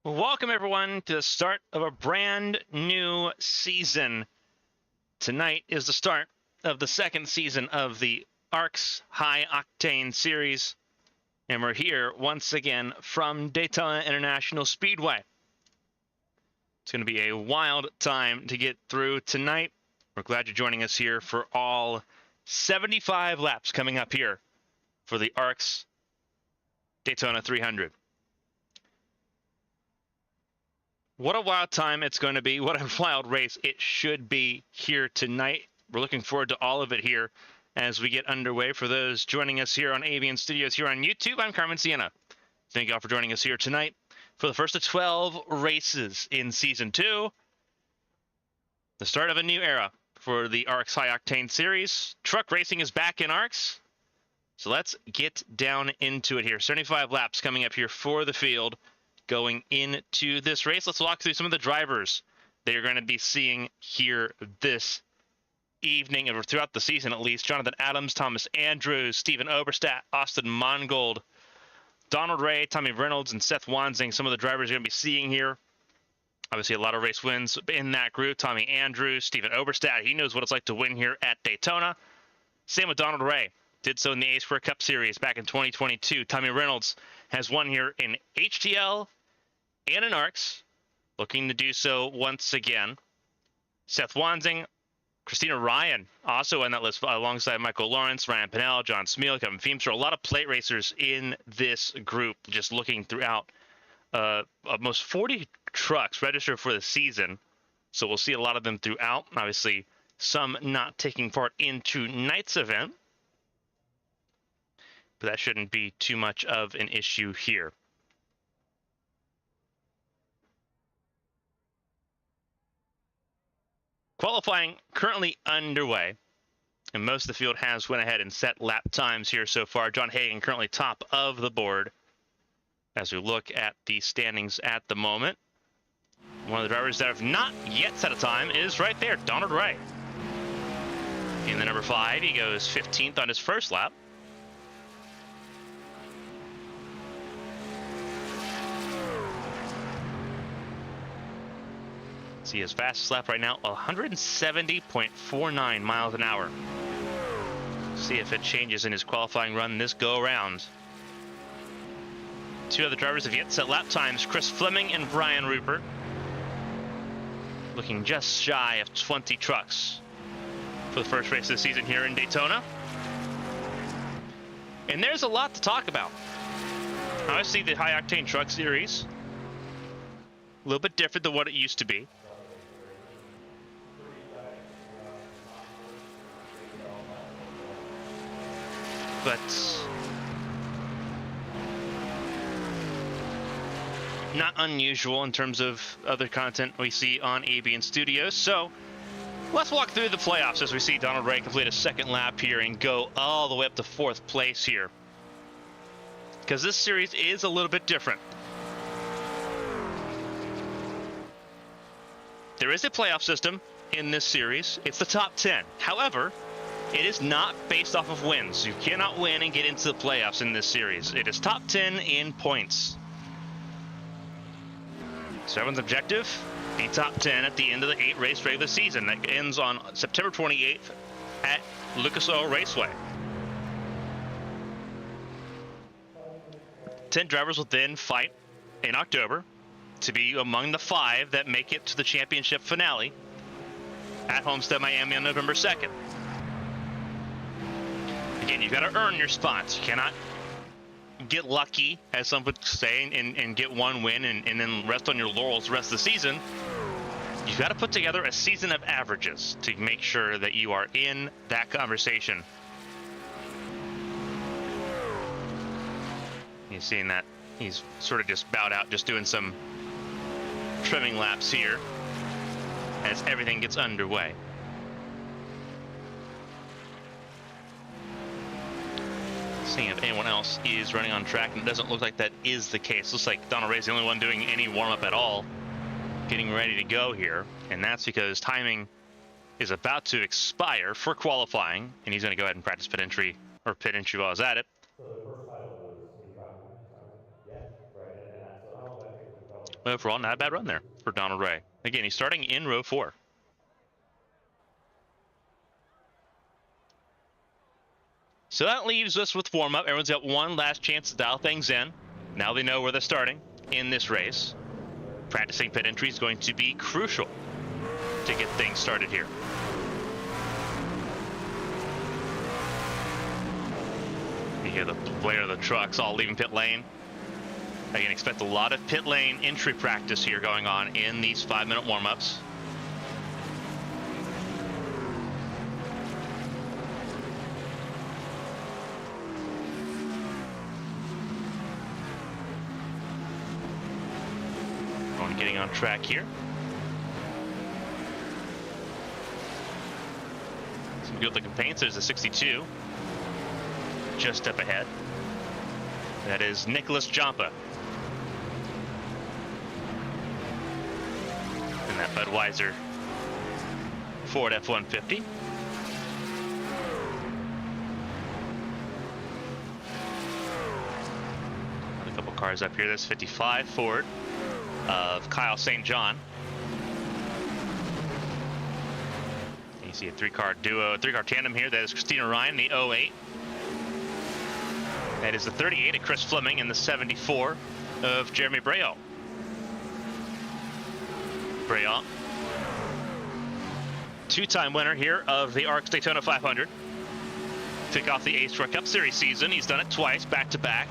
Welcome, everyone, to the start of a brand new season. Tonight is the start of the second season of the ARCS High Octane series, and we're here once again from Daytona International Speedway. It's going to be a wild time to get through tonight. We're glad you're joining us here for all 75 laps coming up here for the ARCS Daytona 300. What a wild time it's going to be. What a wild race it should be here tonight. We're looking forward to all of it here as we get underway. For those joining us here on AVN Studios here on YouTube, I'm Carmen, Sienna. Thank you all for joining us here tonight for the first of 12 races in Season 2. The start of a new era for the ARCS High Octane Series. Truck racing is back in ARCS. So let's get down into it here. 75 laps coming up here for the field. Going into this race, let's walk through some of the drivers that you're going to be seeing here this evening, or throughout the season at least. Jonathan Adams, Thomas Andrews, Stephen Oberstadt, Austin Mongold, Donald Ray, Tommy Reynolds, and Seth Wanzing. Some of the drivers you're going to be seeing here. Obviously, a lot of race wins in that group. Tommy Andrews, Stephen Oberstadt, he knows what it's like to win here at Daytona. Same with Donald Ray. Did so in the A-Square Cup Series back in 2022. Tommy Reynolds has won here in HTL and in ARCS, looking to do so once again. Seth Wanzing, Christina Ryan, also on that list alongside Michael Lawrence, Ryan Pinnell, John Smeal, Kevin Feemster. A lot of plate racers in this group, just looking throughout. Almost 40 trucks registered for the season, so we'll see a lot of them throughout. Obviously, some not taking part in tonight's event, but that shouldn't be too much of an issue here. Qualifying currently underway, and most of the field has went ahead and set lap times here so far. John Hagan currently top of the board as we look at the standings at the moment. One of the drivers that have not yet set a time is right there, Donald Ray. In the number 5, he goes 15th on his first lap. See his fastest lap right now, 170.49 miles an hour. See if it changes in his qualifying run this go around. Two other drivers have yet set lap times, Chris Fleming and Brian Rupert. Looking just shy of 20 trucks for the first race of the season here in Daytona. And there's a lot to talk about. Obviously, the High Octane Truck Series, a little bit different than what it used to be. But not unusual in terms of other content we see on ABN Studios. So let's walk through the playoffs as we see Donald Ray complete a second lap here and go all the way up to 4th place here, because this series is a little bit different. There is a playoff system in this series. It's the top 10. However, it is not based off of wins. You cannot win and get into the playoffs in this series. It is top 10 in points. So everyone's objective, be top 10 at the end of the 8-race regular season that ends on September 28th at Lucas Oil Raceway. 10 drivers will then fight in October to be among the 5 that make it to the championship finale at Homestead, Miami on November 2nd. Again, you've got to earn your spots. You cannot get lucky, as some would say, and get one win and then rest on your laurels the rest of the season. You've got to put together a season of averages to make sure that you are in that conversation. You've seen that he's sort of just bowed out, just doing some trimming laps here as everything gets underway. Seeing if anyone else is running on track, and it doesn't look like that is the case. Looks like Donald Ray's the only one doing any warm-up at all, getting ready to go here, and that's because timing is about to expire for qualifying, and he's going to go ahead and practice pit entry while he's at it. So the first title was in track, yeah, right, and that's, so how long did that take to develop? overall, not a bad run there for Donald Ray. Again, he's starting in row 4. So that leaves us with warm-up. Everyone's got one last chance to dial things in. Now they know where they're starting in this race. Practicing pit entry is going to be crucial to get things started here. You hear the blare of the trucks all leaving pit lane. I can expect a lot of pit lane entry practice here going on in these 5-minute warm-ups. Getting on track here. Some good looking paints. There's a 62 just up ahead. That is Nicholas Jampa. And that Budweiser Ford F-150. A couple cars up here. There's 55 Ford of Kyle St. John. You see a 3-car duo, 3-car tandem here. That is Christina Ryan, the 08. That is the 38 of Chris Fleming and the 74 of Jeremy Breault. Breault, 2-time winner here of the ARCS Daytona 500. Kick off the Ace Truck Cup Series season. He's done it twice, back-to-back,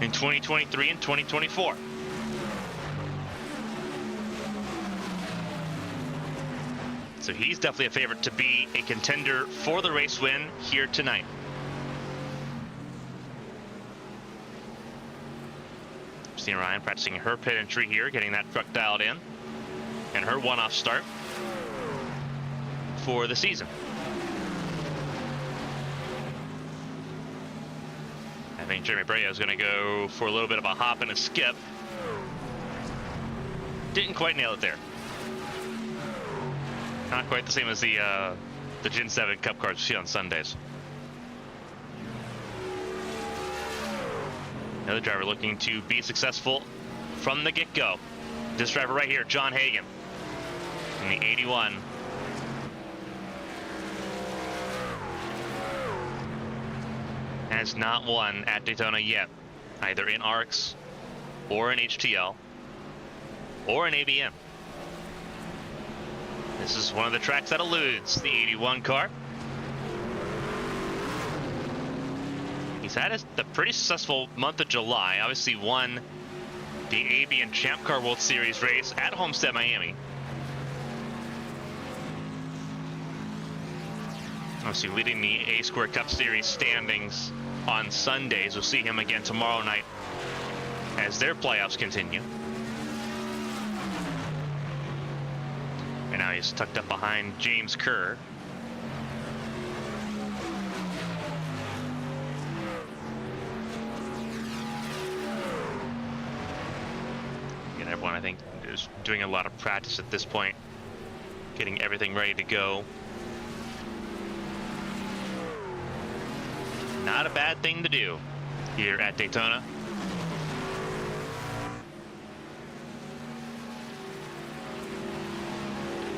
in 2023 and 2024. So he's definitely a favorite to be a contender for the race win here tonight. Christina Ryan practicing her pit entry here, getting that truck dialed in, and her one-off start for the season. I think Jeremy Breault is going to go for a little bit of a hop and a skip. Didn't quite nail it there. Not quite the same as the Gen 7 Cup cars we see on Sundays. Another driver looking to be successful from the get-go. This driver right here, John Hagan, in the 81. Has not won at Daytona yet, either in ARCS or in HTL or in ABM. This is one of the tracks that eludes the 81 car. He's had a pretty successful month of July. Obviously won the ABM Champ Car World Series race at Homestead, Miami. Obviously leading the A-Square Cup Series standings on Sundays. We'll see him again tomorrow night as their playoffs continue. And now he's tucked up behind James Kerr. And everyone, I think, is doing a lot of practice at this point, getting everything ready to go. Not a bad thing to do here at Daytona.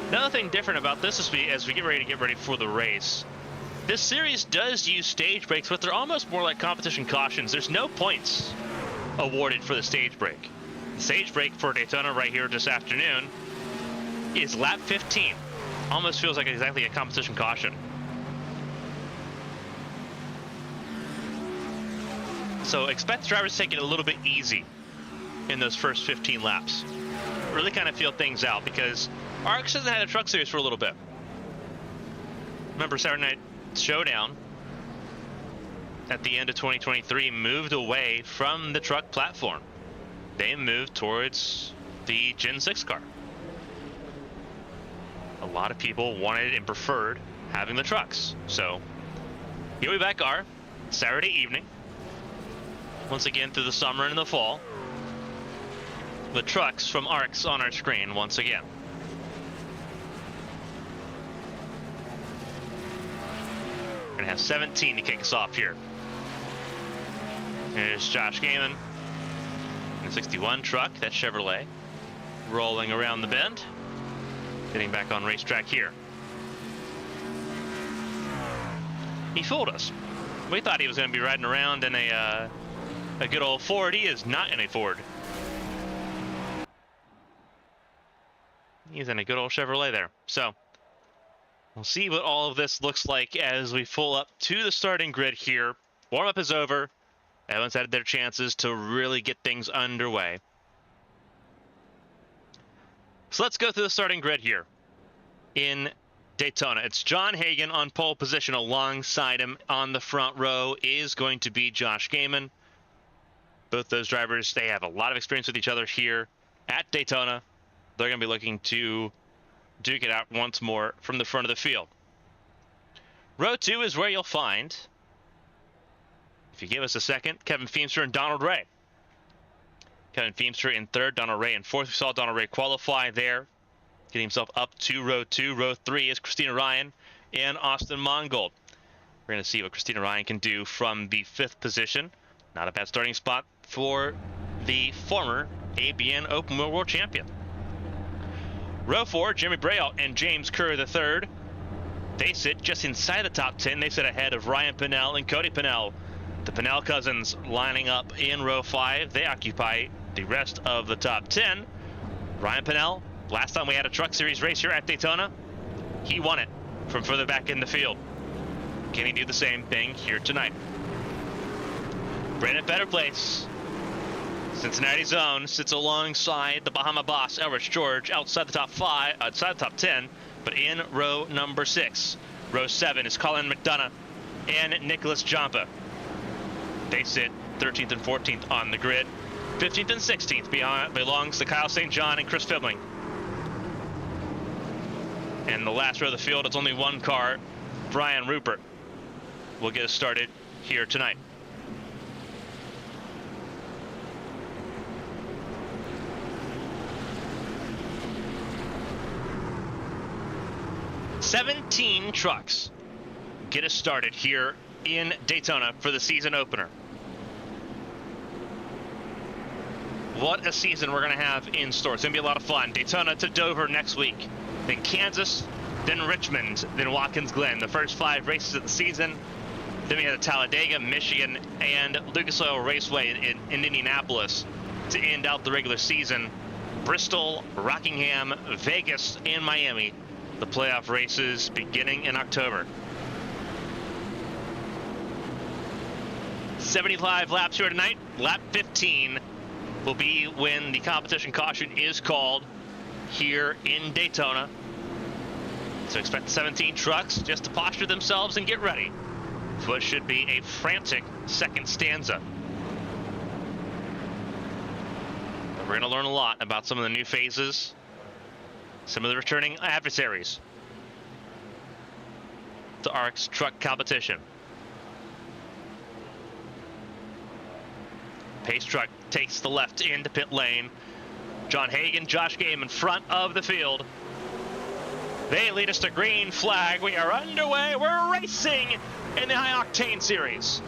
Another thing different about this is as we get ready for the race, this series does use stage breaks, but they're almost more like competition cautions. There's no points awarded for the stage break. The stage break for Daytona right here this afternoon is lap 15. Almost feels like exactly a competition caution. So expect the drivers to take it a little bit easy in those first 15 laps. Really kind of feel things out, because ARCS hasn't had a truck series for a little bit. Remember, Saturday Night Showdown at the end of 2023 moved away from the truck platform. They moved towards the Gen 6 car. A lot of people wanted and preferred having the trucks. So here we back are, Saturday evening. Once again through the summer and the fall. The trucks from ARCS on our screen once again. We're gonna have 17 to kick us off here. Here's Josh Gaiman in the 61 truck, that's Chevrolet. rolling around the bend, getting back on racetrack here. He fooled us. We thought he was going to be riding around in a good old Ford. He is not in a Ford. He's in a good old Chevrolet there. So we'll see what all of this looks like as we pull up to the starting grid here. Warm-up is over. Everyone's had their chances to really get things underway. So let's go through the starting grid here in Daytona. It's John Hagan on pole position. Alongside him on the front row is going to be Josh Gaiman. Both those drivers, they have a lot of experience with each other here at Daytona. They're going to be looking to duke it out once more from the front of the field. Row 2 is where you'll find, if you give us a second, Kevin Feemster and Donald Ray. Kevin Feemster in third, Donald Ray in fourth. We saw Donald Ray qualify there, getting himself up to row 2. Row 3 is Christina Ryan and Austin Mongold. We're going to see what Christina Ryan can do from the 5th position. Not a bad starting spot for the former ABN Open Wheel World Champion. Row 4, Jeremy Braille and James Kerr III. They sit just inside the top 10. They sit ahead of Ryan Pinnell and Cody Pinnell. The Pinnell cousins lining up in row 5. They occupy the rest of the top 10. Ryan Pinnell, last time we had a Truck Series race here at Daytona, he won it from further back in the field. Can he do the same thing here tonight? Brandon Better Place, Cincinnati's own, sits alongside the Bahama boss, Elrich George, outside the top 5, outside the top 10, but in row number 6. Row 7 is Colin McDonough and Nicholas Jampa. They sit 13th and 14th on the grid. 15th and 16th belongs to Kyle St. John and Chris Fibling. And the last row of the field, it's only one car. Brian Rupert will get us started here tonight. "17 trucks get us started here in Daytona for the season opener." What a season we're going to have in store. It's going to be a lot of fun. Daytona to Dover next week, then Kansas, then Richmond, then Watkins Glen. The first 5 races of the season. Then we have the Talladega, Michigan, and Lucas Oil Raceway in Indianapolis to end out the regular season. Bristol, Rockingham, Vegas, and Miami. The playoff races beginning in October. 75 laps here tonight. Lap 15 will be when the competition caution is called here in Daytona. So expect 17 trucks just to posture themselves and get ready for what should be a frantic second stanza. But we're going to learn a lot about some of the new phases, some of the returning adversaries. The ARCS truck competition. Pace truck takes the left into pit lane. John Hagan, Josh Game in front of the field. They lead us to green flag. We are underway. We're racing in the High Octane Series.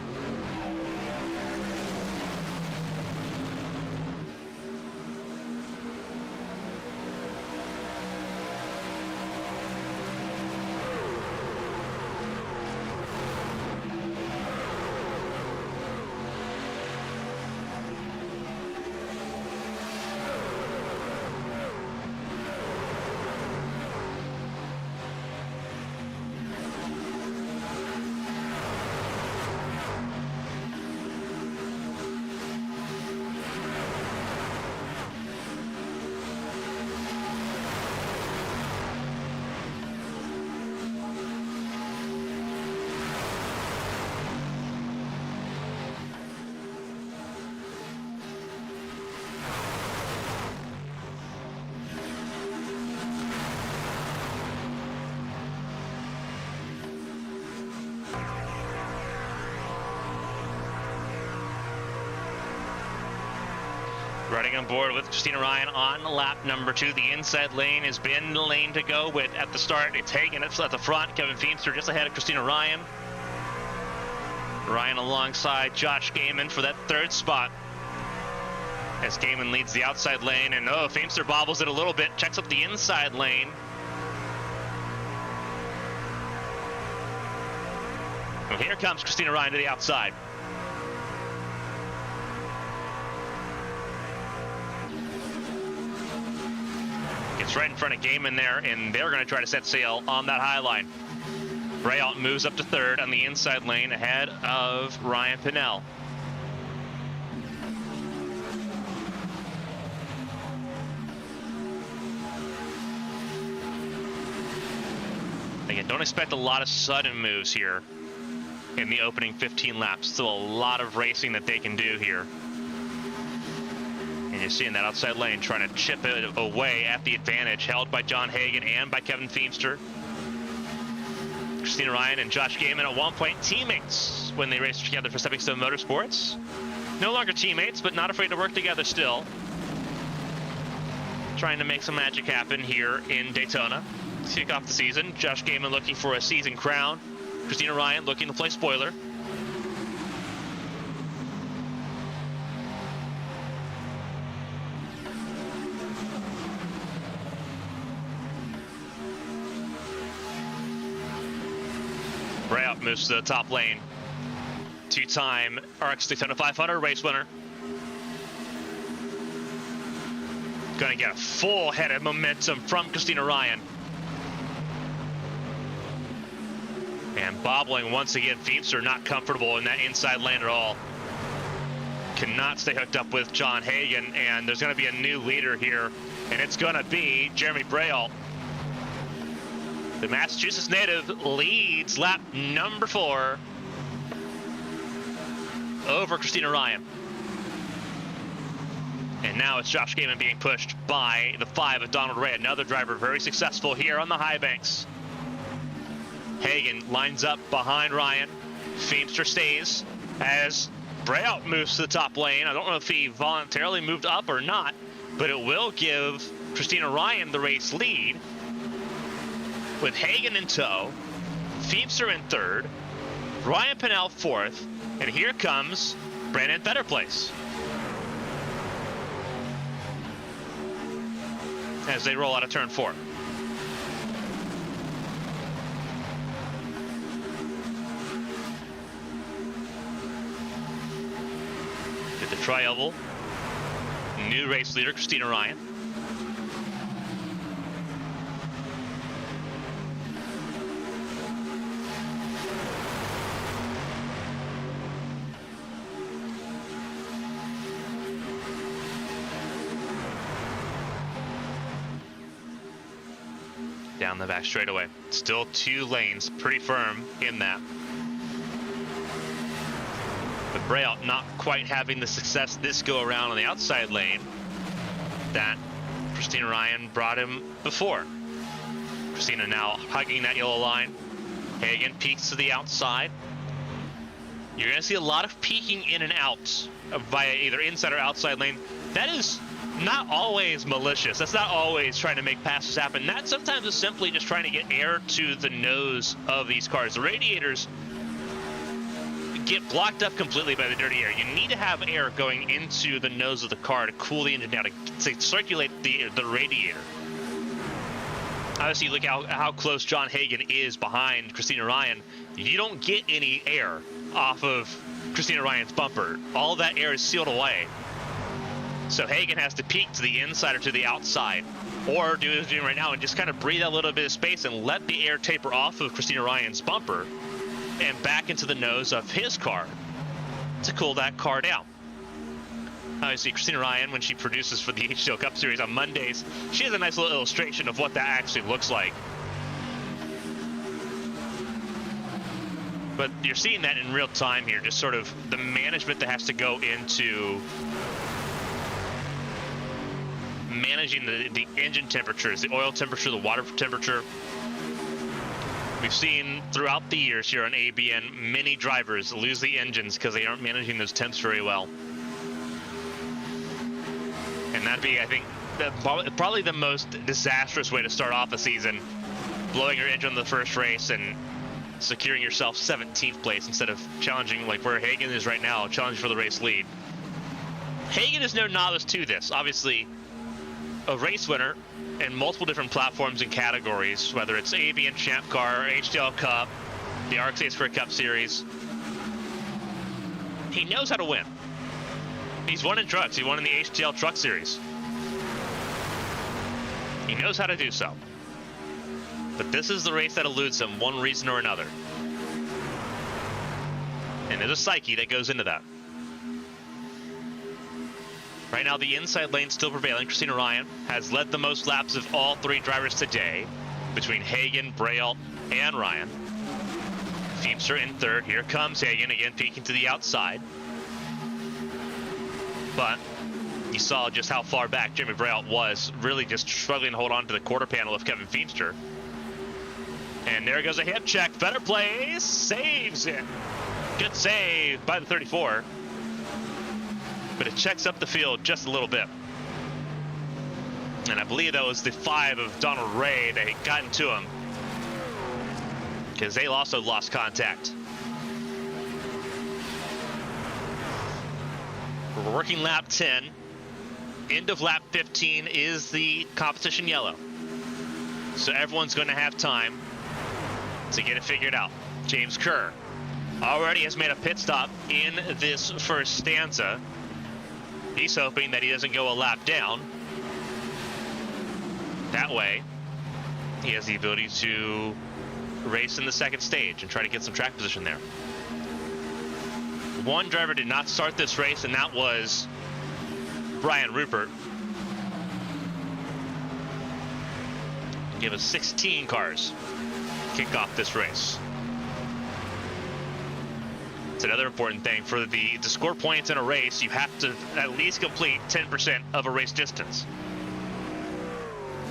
Riding on board with Christina Ryan on lap number 2. The inside lane has been the lane to go with at the start. It's Hagan at the front. Kevin Feemster just ahead of Christina Ryan. Ryan alongside Josh Gaiman for that 3rd spot. As Gaiman leads the outside lane, and oh, Famester bobbles it a little bit, checks up the inside lane. Well, here comes Christina Ryan to the outside. Gets right in front of Gaiman there, and they're going to try to set sail on that high line. Braille moves up to third on the inside lane ahead of Ryan Pinnell. Again, don't expect a lot of sudden moves here in the opening 15 laps. Still a lot of racing that they can do here. And you're seeing that outside lane trying to chip it away at the advantage held by John Hagan and by Kevin Feemster. Christina Ryan and Josh Gaiman at one point teammates when they raced together for Stepping Stone Motorsports. No longer teammates, but not afraid to work together still. Trying to make some magic happen here in Daytona. To kick off the season, Josh Gaiman looking for a season crown. Christina Ryan looking to play spoiler. Braille moves to the top lane. Two-time ARCS Daytona 500 race winner. Gonna get a full head of momentum from Christina Ryan. And bobbling once again, Feemster not comfortable in that inside lane at all. Cannot stay hooked up with John Hagan, and there's going to be a new leader here, and it's going to be Jeremy Braille. The Massachusetts native leads lap number 4 over Christina Ryan. And now it's Josh Gaiman being pushed by the 5 of Donald Ray, another driver very successful here on the high banks. Hagan lines up behind Ryan. Feemster stays as Braille moves to the top lane. I don't know if he voluntarily moved up or not, but it will give Christina Ryan the race lead with Hagan in tow, Feemster in third, Ryan Pinnell fourth, and here comes Brandon Fetterplace as they roll out of turn 4. The tri-oval, new race leader Christina Ryan. Down the back straightaway. Still 2 lanes, pretty firm in that. But Braille not quite having the success this go around on the outside lane that Christina Ryan brought him before. Christina now hugging that yellow line. Hagan peeks to the outside. You're going to see a lot of peeking in and out via either inside or outside lane. That is not always malicious. That's not always trying to make passes happen. That sometimes is simply just trying to get air to the nose of these cars. The radiators get blocked up completely by the dirty air. You need to have air going into the nose of the car to cool the engine down, to circulate the radiator. Obviously, look how close John Hagan is behind Christina Ryan. You don't get any air off of Christina Ryan's bumper. All that air is sealed away. So Hagan has to peek to the inside or to the outside, or do what he's doing right now and just kind of breathe out a little bit of space and let the air taper off of Christina Ryan's bumper and back into the nose of his car to cool that car down. Obviously, Christina Ryan, when she produces for the HCL Cup Series on Mondays, she has a nice little illustration of what that actually looks like. But you're seeing that in real time here, just sort of the management that has to go into managing the engine temperatures, the oil temperature, the water temperature. We've seen throughout the years here on ABN, many drivers lose the engines because they aren't managing those temps very well. And that'd be, I think, probably the most disastrous way to start off a season, blowing your engine in the first race and securing yourself 17th place instead of challenging like where Hagan is right now, challenging for the race lead. Hagan is no novice to this. Obviously, a race winner in multiple different platforms and categories, whether it's Avian, Champ Car, HDL Cup, the ARCS for Cup Series. He knows how to win. He's won in trucks. He won in the HDL Truck Series. He knows how to do so. But this is the race that eludes him, one reason or another. And there's a psyche that goes into that. Right now, the inside lane still prevailing. Christina Ryan has led the most laps of all three drivers today, between Hagan, Braille, and Ryan. Feemster in third. Here comes Hagan, again peeking to the outside. But you saw just how far back Jimmy Braille was, really just struggling to hold on to the quarter panel of Kevin Feemster. And there goes a hip check. Better place. Saves it. Good save by the 34. But it checks up the field just a little bit. And I believe that was the 5 of Donald Ray that had gotten to him, because they also lost contact. We're working lap 10. End of lap 15 is the competition yellow. So everyone's going to have time to get it figured out. James Kerr already has made a pit stop in this first stanza. He's hoping that he doesn't go a lap down. That way, he has the ability to race in the second stage and try to get some track position there. One driver did not start this race, and that was Brian Rupert. Give us 16 cars kick off this race. It's another important thing. For to score points in a race, you have to at least complete 10% of a race distance.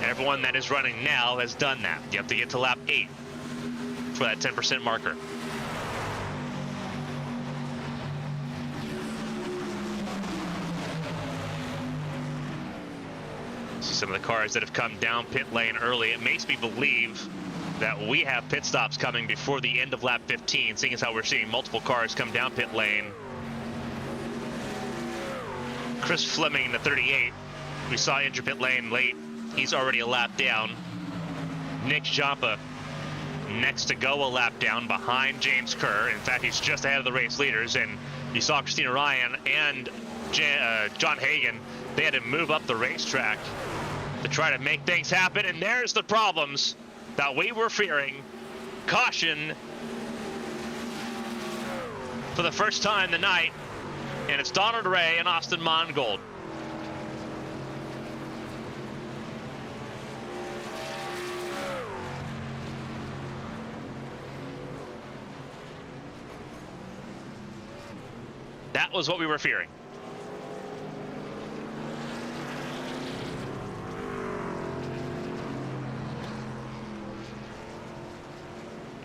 Everyone that is running now has done that. You have to get to lap 8 for that 10% marker. See some of the cars that have come down pit lane early. It makes me believe that we have pit stops coming before the end of lap 15, seeing as how we're seeing multiple cars come down pit lane. Chris Fleming, the 38, we saw enter pit lane late. He's already a lap down. Nick Joppa next to go a lap down behind James Kerr. In fact, he's just ahead of the race leaders. And you saw Christina Ryan and John Hagan. They had to move up the racetrack to try to make things happen. And there's the problems that we were fearing. Caution for the first time tonight, and it's Donald Ray and Austin Mongold. That was what we were fearing.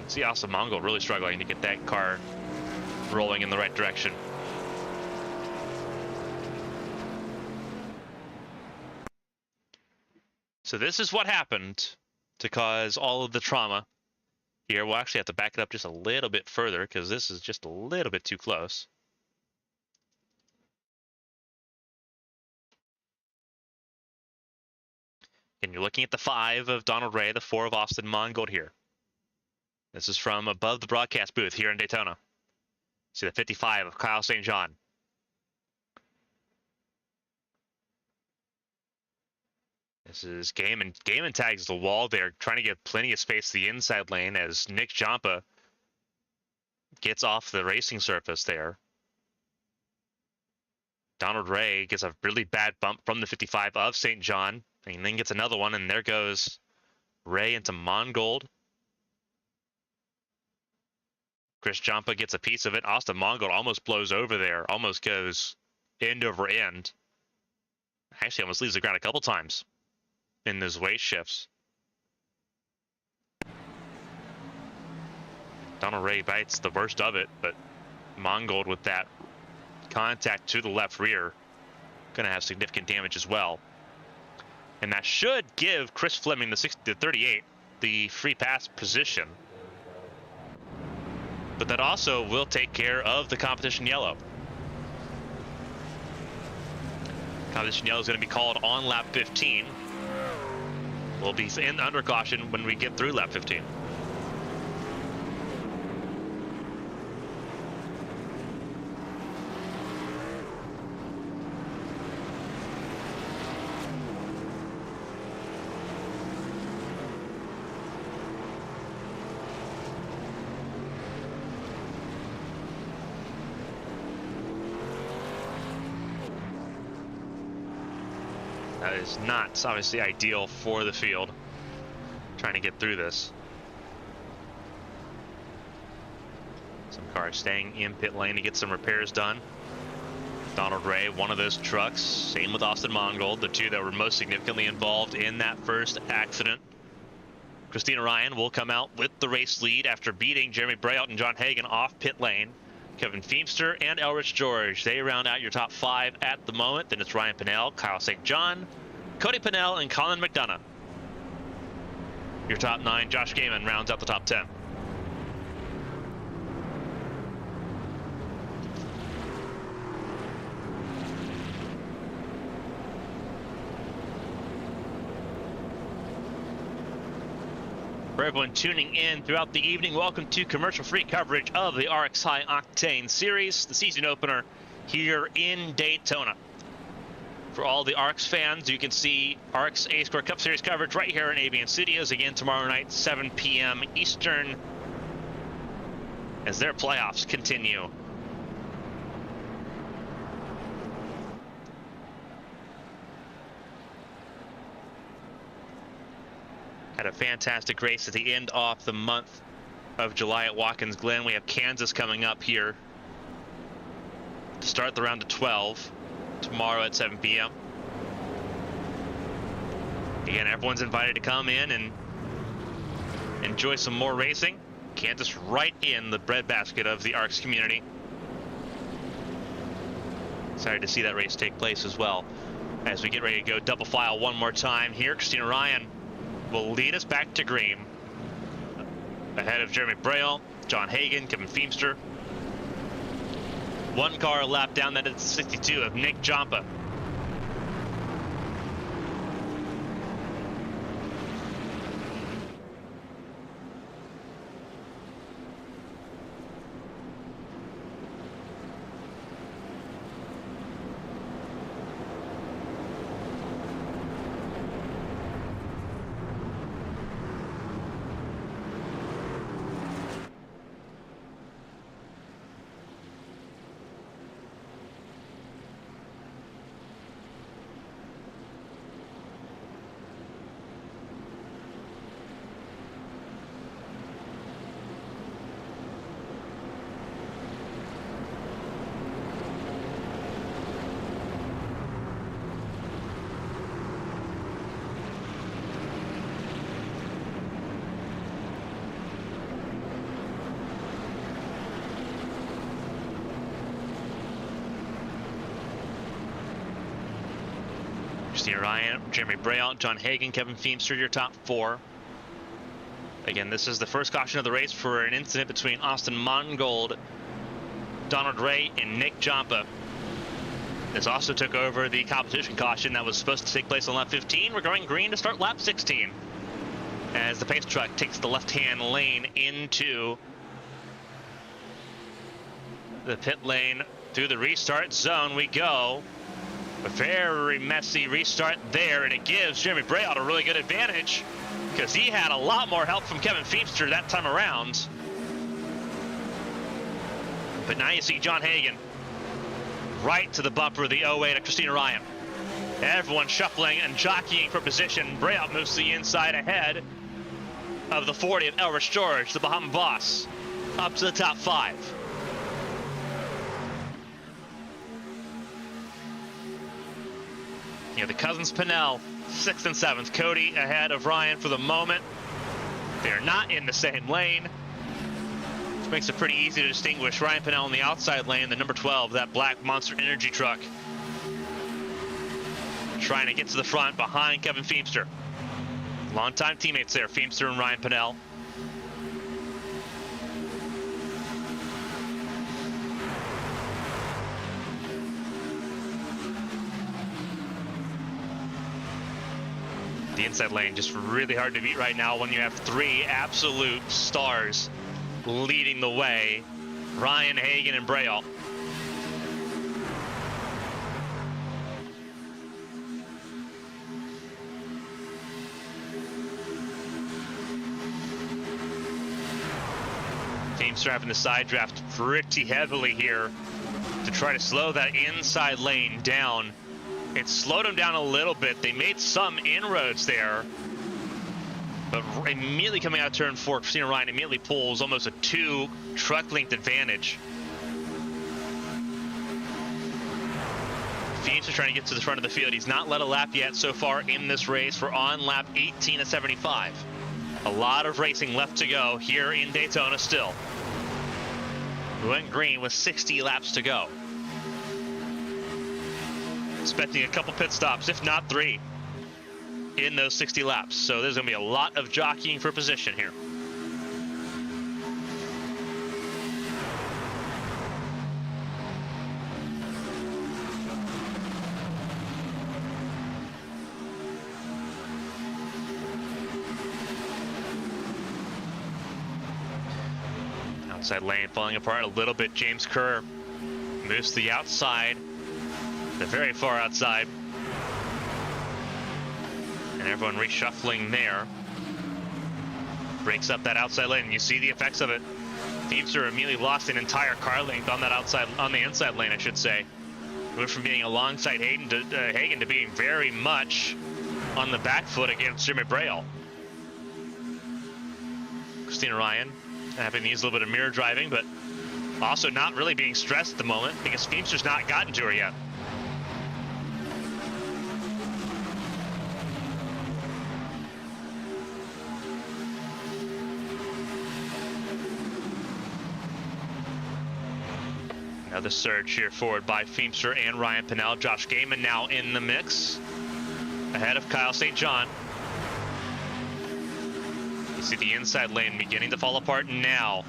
See Austin Mongold really struggling to get that car rolling in the right direction. So this is what happened to cause all of the trauma here. We'll actually have to back it up just a little bit further because this is just a little bit too close. And you're looking at the 5 of Donald Ray, the 4 of Austin Mongold here. This is from above the broadcast booth here in Daytona. See the 55 of Kyle St. John. This is Gaiman. Gaiman tags the wall there, trying to get plenty of space to the inside lane as Nick Joppa gets off the racing surface there. Donald Ray gets a really bad bump from the 55 of St. John, and then gets another one, and there goes Ray into Mongold. Chris Joppa gets a piece of it. Austin Mongold almost blows over there, almost goes end over end. Actually almost leaves the ground a couple times in those weight shifts. Donald Ray bites the worst of it, but Mongold with that contact to the left rear going to have significant damage as well. And that should give Chris Fleming, the 38, the free pass position. But that also will take care of the competition yellow. Competition yellow is going to be called on lap 15. We'll be in under caution when we get through lap 15. That is not obviously ideal for the field, trying to get through this. Some cars staying in pit lane to get some repairs done. Donald Ray, one of those trucks. Same with Austin Mongold, the two that were most significantly involved in that first accident. Christina Ryan will come out with the race lead after beating Jeremy Brayout and John Hagan off pit lane. Kevin Feemster and Elrich George, they round out your top 5 at the moment. Then it's Ryan Pinnell, Kyle St. John, Cody Pinnell, and Colin McDonough. Your top 9, Josh Gaiman rounds out the top 10. For everyone tuning in throughout the evening, welcome to commercial-free coverage of the ARCS High Octane Series, the season opener here in Daytona. For all the ARCS fans, you can see ARCS A-Score Cup Series coverage right here in ABN Studios, again tomorrow night, 7 p.m. Eastern, as their playoffs continue. Had a fantastic race at the end of the month of July at Watkins Glen. We have Kansas coming up here to start the round of 12 tomorrow at 7 p.m. Again, everyone's invited to come in and enjoy some more racing. Kansas right in the breadbasket of the ARCS community. Excited to see that race take place as well. As we get ready to go double file one more time here, Christina Ryan will lead us back to green, ahead of Jeremy Braille, John Hagan, Kevin Feemster. One car a lap down, that is 62 of Nick Jompa. Christina Ryan, Jeremy Braille, John Hagan, Kevin Feemster, your top 4. Again, this is the first caution of the race for an incident between Austin Mongold, Donald Ray, and Nick Jompa. This also took over the competition caution that was supposed to take place on lap 15. We're going green to start lap 16 as the pace truck takes the left-hand lane into the pit lane. Through the restart zone we go. A very messy restart there, and it gives Jeremy Brayout a really good advantage because he had a lot more help from Kevin Feemster that time around. But now you see John Hagan right to the bumper of the 08 of Christina Ryan. Everyone shuffling and jockeying for position. Brayout moves to the inside ahead of the 40 of Elrich George, the Bahama boss, up to the top 5. The Cousins Pinnell, 6th and 7th. Cody ahead of Ryan for the moment. They're not in the same lane, which makes it pretty easy to distinguish. Ryan Pinnell in the outside lane, the number 12, that black Monster Energy truck, trying to get to the front behind Kevin Feemster. Longtime teammates there, Feemster and Ryan Pinnell. The inside lane just really hard to beat right now when you have three absolute stars leading the way. Ryan, Hagan, and Braille. Teamster having the side draft pretty heavily here to try to slow that inside lane down. It slowed them down a little bit. They made some inroads there, but immediately coming out of turn 4, Christina Ryan immediately pulls almost a 2 truck length advantage. Phoenix is trying to get to the front of the field. He's not led a lap yet so far in this race. We're on lap 18 of 75. A lot of racing left to go here in Daytona still. We went green with 60 laps to go. Expecting a couple pit stops, if not 3, in those 60 laps. So there's going to be a lot of jockeying for position here. Outside lane falling apart a little bit. James Kerr moves to the outside, the very far outside. And everyone reshuffling there. Breaks up that outside lane. You see the effects of it. Feebster immediately lost an entire car length on that outside, on the inside lane, I should say. Went from being alongside Hagan to being very much on the back foot against Jimmy Braille. Christina Ryan having to use a little bit of mirror driving, but also not really being stressed at the moment because Feebster's not gotten to her yet. Another surge here forward by Feemster and Ryan Pinnell. Josh Gaiman now in the mix, ahead of Kyle St. John. You see the inside lane beginning to fall apart now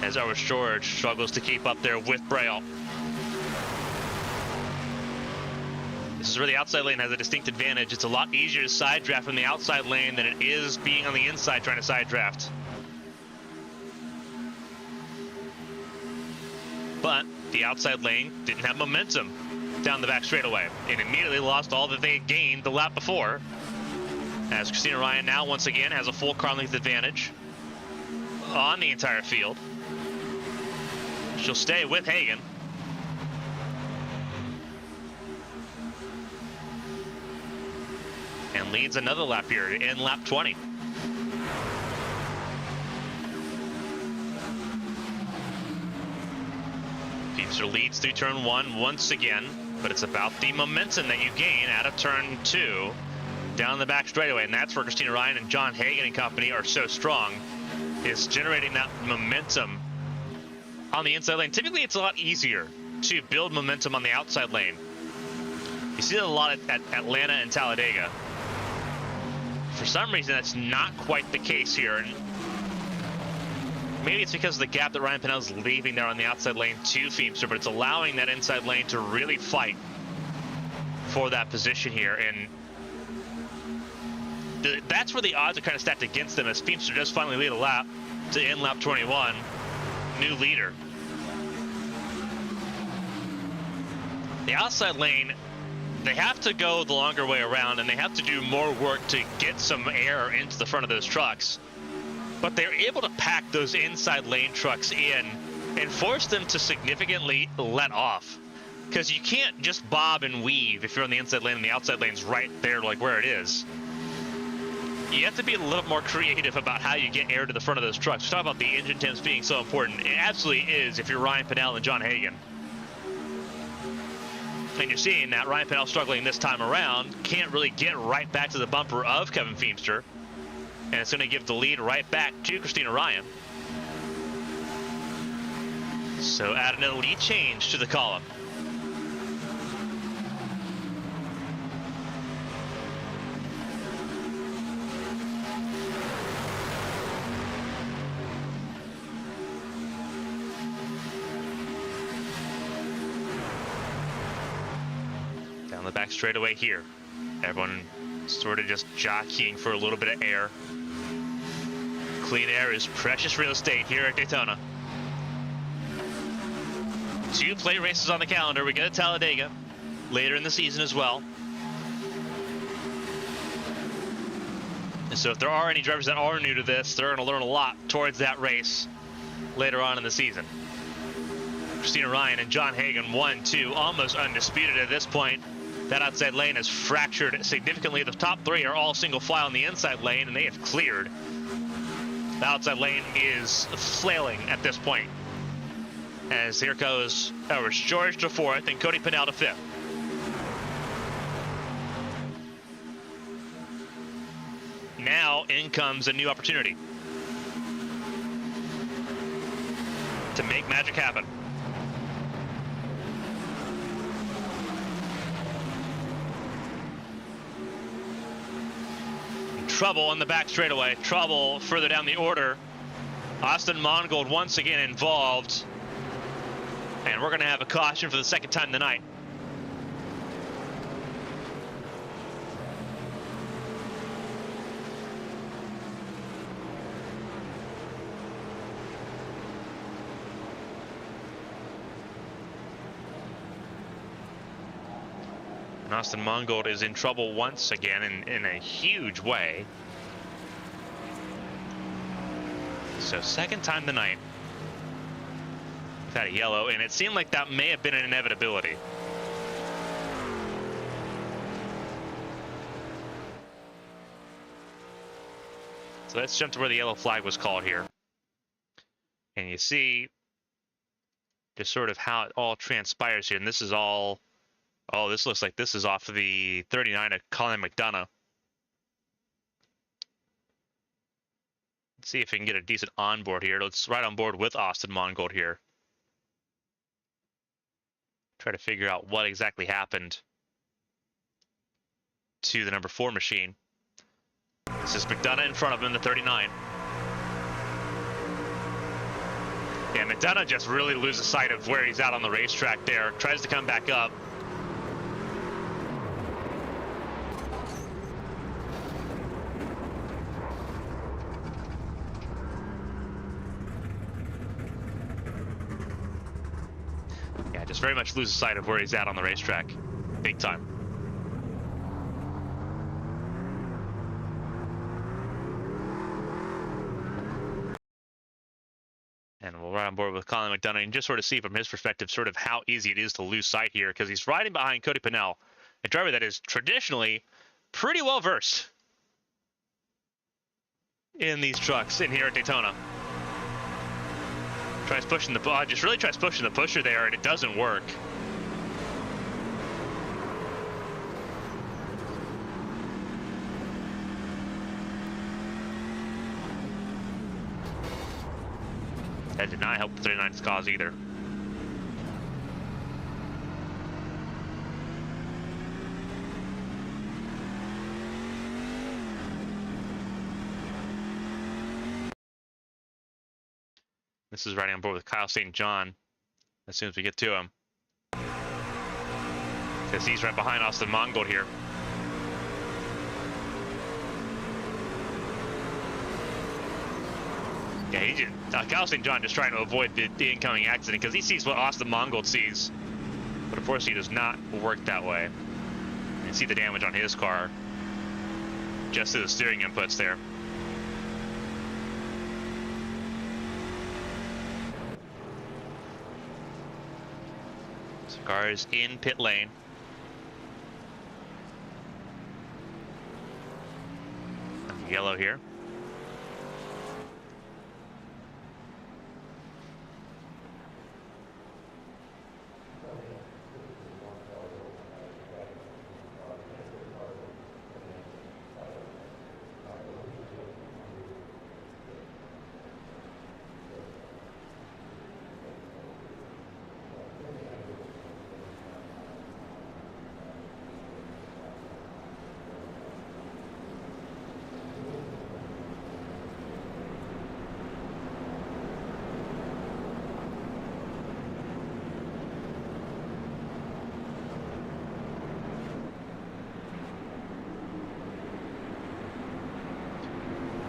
as Owen George struggles to keep up there with Braille. This is where the outside lane has a distinct advantage. It's a lot easier to side draft from the outside lane than it is being on the inside trying to side draft. But the outside lane didn't have momentum down the back straightaway and immediately lost all that they had gained the lap before, as Christina Ryan now once again has a full car length advantage on the entire field. She'll stay with Hagan. And leads another lap here in lap 20. Feebster leads through turn 1 once again, but it's about the momentum that you gain out of turn 2 down the back straightaway, and that's where Christina Ryan and John Hagan and company are so strong, is generating that momentum on the inside lane. Typically, it's a lot easier to build momentum on the outside lane. You see that a lot at Atlanta and Talladega. For some reason, that's not quite the case here. And maybe it's because of the gap that Ryan Pinnell is leaving there on the outside lane to Feemster, but it's allowing that inside lane to really fight for that position here. And that's where the odds are kind of stacked against them, as Feemster does finally lead a lap to end lap 21. New leader. The outside lane, they have to go the longer way around, and they have to do more work to get some air into the front of those trucks. But they're able to pack those inside lane trucks in and force them to significantly let off. Because you can't just bob and weave if you're on the inside lane and the outside lane's right there like where it is. You have to be a little more creative about how you get air to the front of those trucks. We talk about the engine temps being so important. It absolutely is if you're Ryan Pinnell and John Hagan. And you're seeing that Ryan Pinnell struggling this time around, can't really get right back to the bumper of Kevin Feemster. And it's going to give the lead right back to Christina Ryan. So add an elite change to the column. Down the back straightaway here. Everyone Sort of just jockeying for a little bit of air. Clean air is precious real estate here at Daytona. 2 plate races on the calendar. We get a Talladega later in the season as well. And so if there are any drivers that are new to this, they're going to learn a lot towards that race later on in the season. Christina Ryan and John Hagan 1-2, almost undisputed at this point. That outside lane is fractured significantly. The top 3 are all single file in the inside lane, and they have cleared. The outside lane is flailing at this point. As here goes Edwards George to 4th and Cody Pennell to 5th. Now in comes a new opportunity to make magic happen. Trouble on the back straightaway. Trouble further down the order. Austin Mongold once again involved. And we're going to have a caution for the second time tonight. And Austin Mongold is in trouble once again in a huge way. So second time tonight. We've had a yellow, and it seemed like that may have been an inevitability. So let's jump to where the yellow flag was called here. And you see just sort of how it all transpires here. And this is all, oh, this looks like this is off of the 39 of Colin McDonough. Let's see if we can get a decent onboard here. Let's ride on board with Austin Mongold here. Try to figure out what exactly happened to the number 4 machine. This is McDonough in front of him, the 39. Yeah, McDonough just really loses sight of where he's at on the racetrack there. Tries to come back up. Yeah, just very much loses sight of where he's at on the racetrack. Big time. And we'll ride on board with Colin McDonough and just sort of see from his perspective sort of how easy it is to lose sight here, because he's riding behind Cody Pennell, a driver that is traditionally pretty well versed in these trucks in here at Daytona. Tries pushing the just really tries pushing the pusher there, and it doesn't work. That did not help the 39's cause either. This is riding on board with Kyle St. John as soon as we get to him, because he's right behind Austin Mongold here. Yeah, he just, Kyle St. John just trying to avoid the incoming accident because he sees what Austin Mongold sees. But unfortunately, it does not work that way. You see the damage on his car just through the steering inputs there. So car is in pit lane. Yellow here.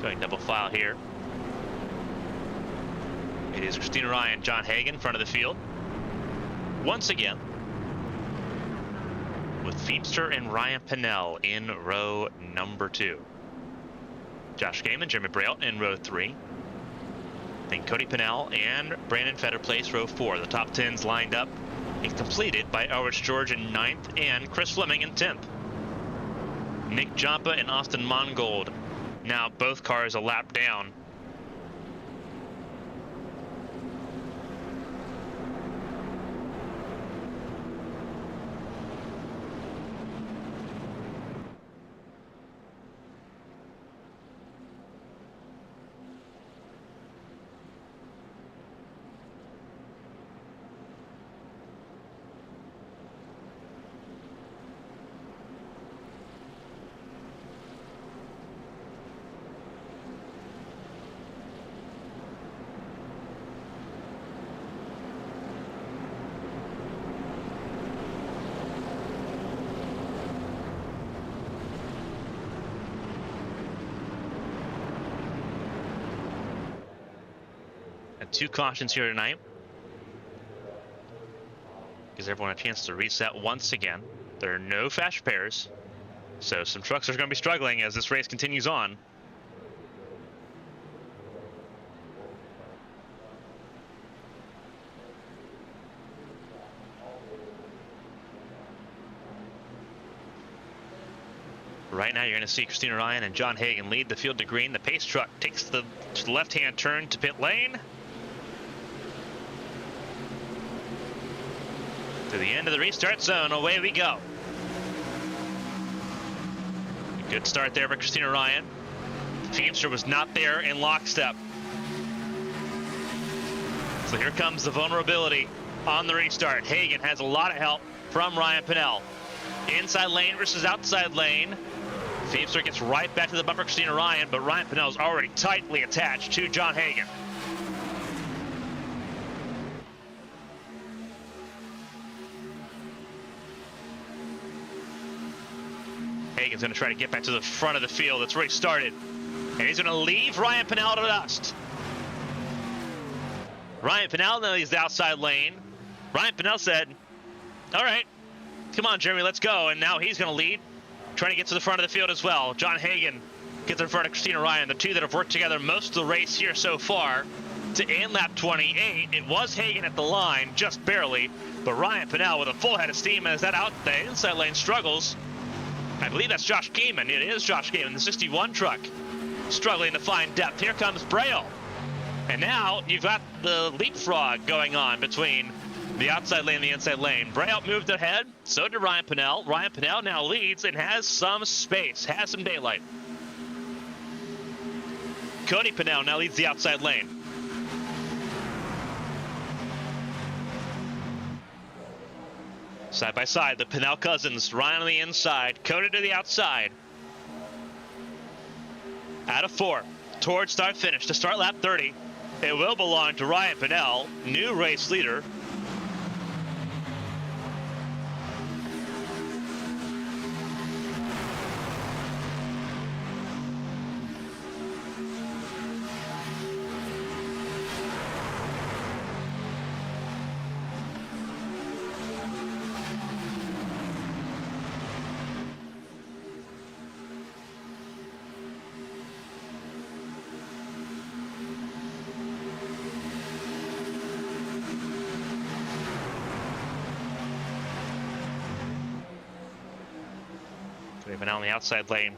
Going double file here. It is Christina Ryan, John Hagan, front of the field. Once again, with Feemster and Ryan Pennell in row number 2. Josh Gaiman, Jeremy Braille in row 3. Then Cody Pennell and Brandon Fetter place row 4. The top 10s lined up and completed by Elrich George in 9th and Chris Fleming in 10th. Nick Jompa and Austin Mongold. Now both cars a lap down. Two cautions here tonight. Gives everyone a chance to reset once again. There are no fast pairs, so some trucks are going to be struggling as this race continues on. Right now, you're going to see Christina Ryan and John Hagan lead the field to green. The pace truck takes the left-hand turn to pit lane. To the end of the restart zone, away we go. Good start there for Christina Ryan. Feemster was not there in lockstep. So here comes the vulnerability on the restart. Hagan has a lot of help from Ryan Pennell. Inside lane versus outside lane. Feemster gets right back to the bumper, Christina Ryan, but Ryan Pennell is already tightly attached to John Hagan. Hagan's going to try to get back to the front of the field. That's where he started. And he's going to leave Ryan Pennell to dust. Ryan Pennell now leaves the outside lane. Ryan Pennell said, all right, come on, Jeremy, let's go. And now he's going to lead, trying to get to the front of the field as well. John Hagan gets in front of Christina Ryan, the two that have worked together most of the race here so far. To end lap 28, it was Hagan at the line, just barely. But Ryan Pennell with a full head of steam as that out the inside lane struggles. I believe that's Josh Gaiman. It is Josh Gaiman, the 61 truck, struggling to find depth. Here comes Braille. And now you've got the leapfrog going on between the outside lane and the inside lane. Braille moved ahead, so did Ryan Pennell. Ryan Pennell now leads and has some space, has some daylight. Cody Pennell now leads the outside lane. Side by side, the Pennell cousins, Ryan on the inside, Cody to the outside. Out of 4, towards start finish to start lap 30. It will belong to Ryan Pennell, new race leader. Pennell on the outside lane.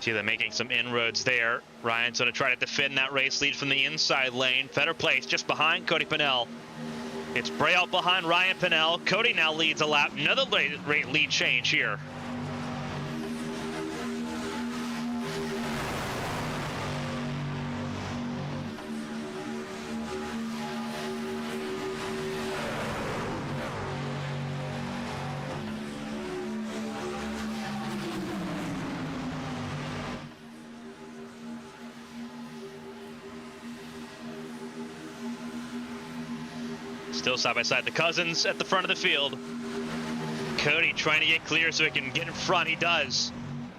See them making some inroads there. Ryan's going to try to defend that race lead from the inside lane. Fetter place just behind Cody Pennell. It's Braille behind Ryan Pennell. Cody now leads a lap. Another lead change here. Still side by side, the cousins at the front of the field. Cody trying to get clear so he can get in front. He does.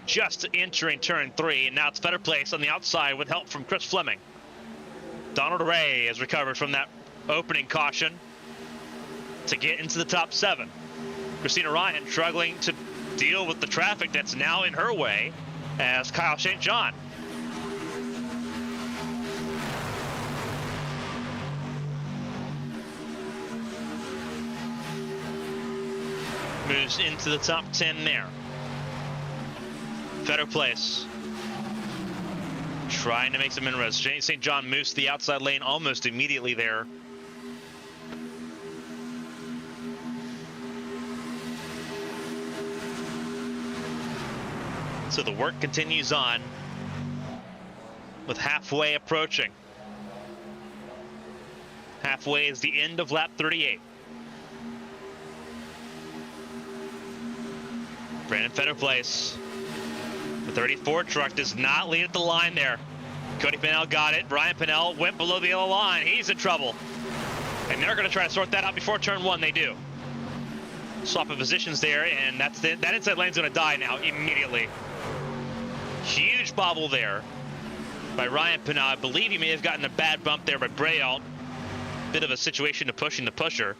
just entering turn 3, and now it's better place on the outside with help from Chris Fleming. Donald Ray has recovered from that opening caution to get into the top 7. Christina Ryan struggling to deal with the traffic that's now in her way as Kyle St. John moves into the top 10 there. Better place. Trying to make some inroads. St. John moves to the outside lane almost immediately there. So the work continues on with halfway approaching. Halfway is the end of lap 38. Brandon Fetter place. The 34 truck does not lead at the line there. Cody Pennell got it. Brian Pennell went below the yellow line. He's in trouble. And they're going to try to sort that out before turn 1. They do. Swap of positions there, and that inside lane's going to die now immediately. Huge bobble there by Ryan Pennell. I believe he may have gotten a bad bump there by Braille. Bit of a situation to pushing the pusher.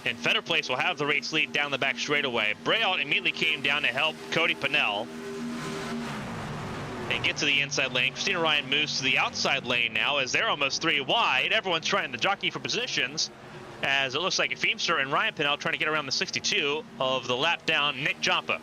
And Fetter Place will have the race lead down the back straightaway. Braille immediately came down to help Cody Pennell and get to the inside lane. Christina Ryan moves to the outside lane now as they're almost 3 wide. Everyone's trying to jockey for positions as it looks like Feemster and Ryan Pennell trying to get around the 62 of the lap down Nick Ciampa.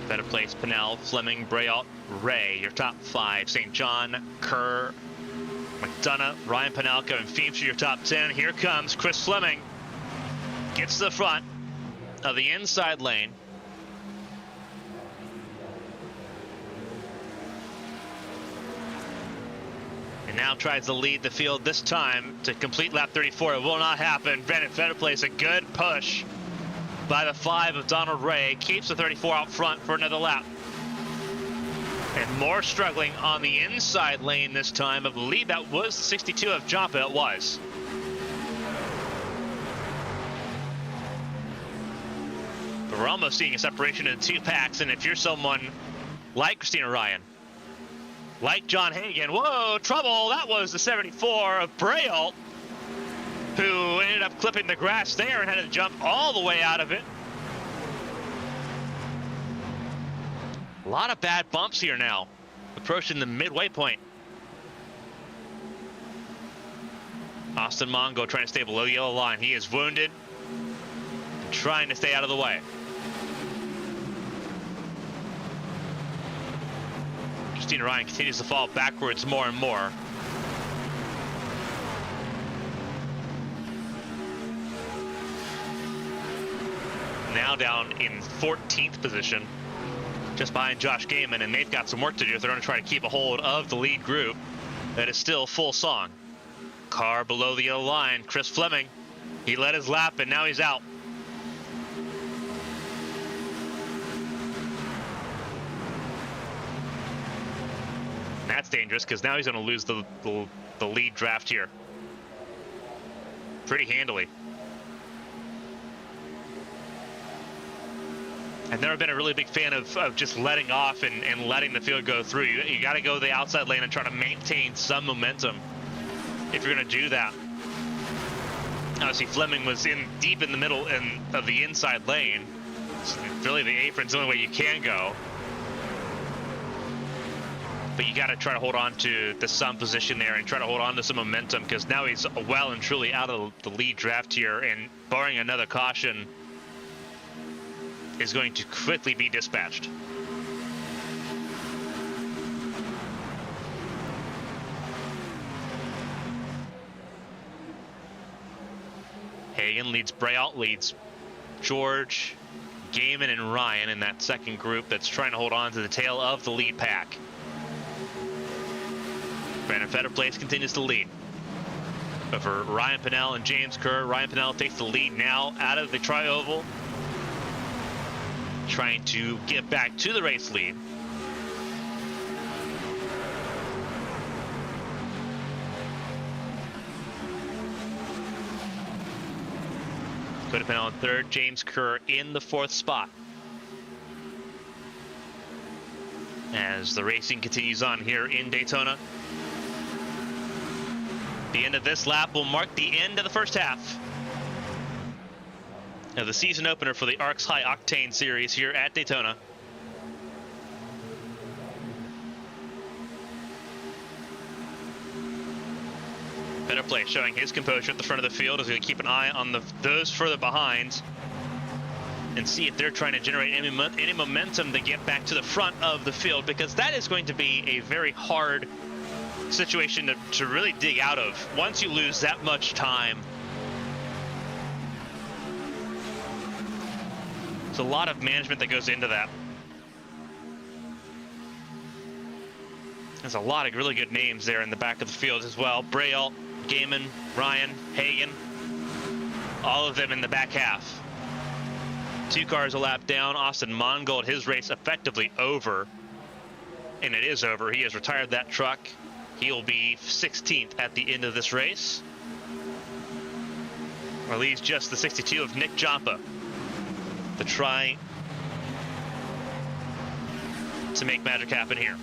Better place, Pennell, Fleming, Braille, Ray, your top 5. St. John, Kerr, McDonough, Ryan Pennell, Kevin Feemster, your top 10. Here comes Chris Fleming. Gets to the front of the inside lane. And now tries to lead the field this time to complete lap 34. It will not happen. Brandon Fetter plays a good push by the 5 of Donald Ray, keeps the 34 out front for another lap. And more struggling on the inside lane this time. I believe that was the 62 of Ciampa. It was. But we're almost seeing a separation in 2 packs, and if you're someone like Christina Ryan, like John Hagan, whoa, trouble, that was the 74 of Braille, who ended up clipping the grass there and had to jump all the way out of it. A lot of bad bumps here now, approaching the midway point. Austin Mongo trying to stay below the yellow line. He is wounded, trying to stay out of the way. Christina Ryan continues to fall backwards more and more. Now down in 14th position, just behind Josh Gaiman, and they've got some work to do if they're going to try to keep a hold of the lead group that is still full song. Car below the yellow line, Chris Fleming, he led his lap and now he's out. That's dangerous because now he's going to lose the lead draft here pretty handily. I've never been a really big fan of just letting off and letting the field go through. You got to go the outside lane and try to maintain some momentum if you're going to do that. Obviously, Fleming was deep in the middle of the inside lane. So really, the apron's the only way you can go. But you got to try to hold on to some position there and try to hold on to some momentum because now he's well and truly out of the lead draft here, and barring another caution, is going to quickly be dispatched. Hagan leads Braille, leads George, Gaiman, and Ryan in that second group that's trying to hold on to the tail of the lead pack. Brandon Fetterplace continues to lead over Ryan Pennell and James Kerr. Ryan Pennell takes the lead now out of the tri-oval, trying to get back to the race lead. Cody Pennell in third, James Kerr in the fourth spot. As the racing continues on here in Daytona. The end of this lap will mark the end of the first half of the season opener for the ARCS High Octane series here at Daytona. Better play, showing his composure at the front of the field as we keep an eye on those further behind and see if they're trying to generate any momentum to get back to the front of the field, because that is going to be a very hard situation to really dig out of once you lose that much time. There's a lot of management that goes into that. There's a lot of really good names there in the back of the field as well. Braille, Gaiman, Ryan, Hagan, all of them in the back half. 2 cars a lap down. Austin Mongold, his race effectively over. And it is over. He has retired that truck. He'll be 16th at the end of this race. Or leaves just the 62 of Nick Joppa to try to make magic happen here.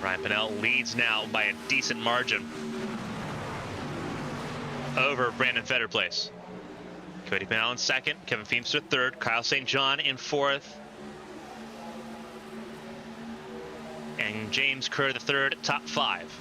Ryan Pennell leads now by a decent margin over Brandon Fetterplace. Cody Pennell in second, Kevin Feemster third, Kyle St. John in fourth, and James Kerr the third, top 5.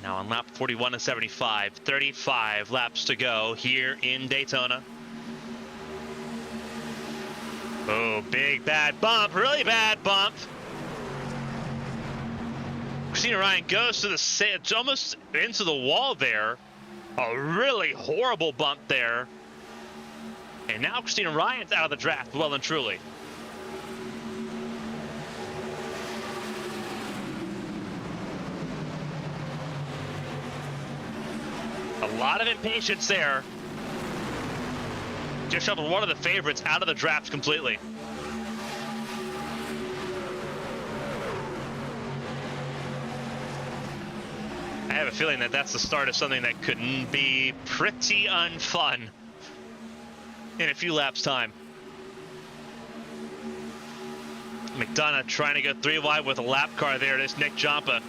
Now on lap 41 of 75, 35 laps to go here in Daytona. Oh, big bad bump, really bad bump. Christina Ryan goes to it's almost into the wall there. A really horrible bump there. And now Christina Ryan's out of the draft, well and truly. A lot of impatience there. Just shuffled one of the favorites out of the draft completely. I have a feeling that that's the start of something that could be pretty unfun in a few laps' time. McDonough trying to go 3 wide with a lap car there. There's Nick Joppa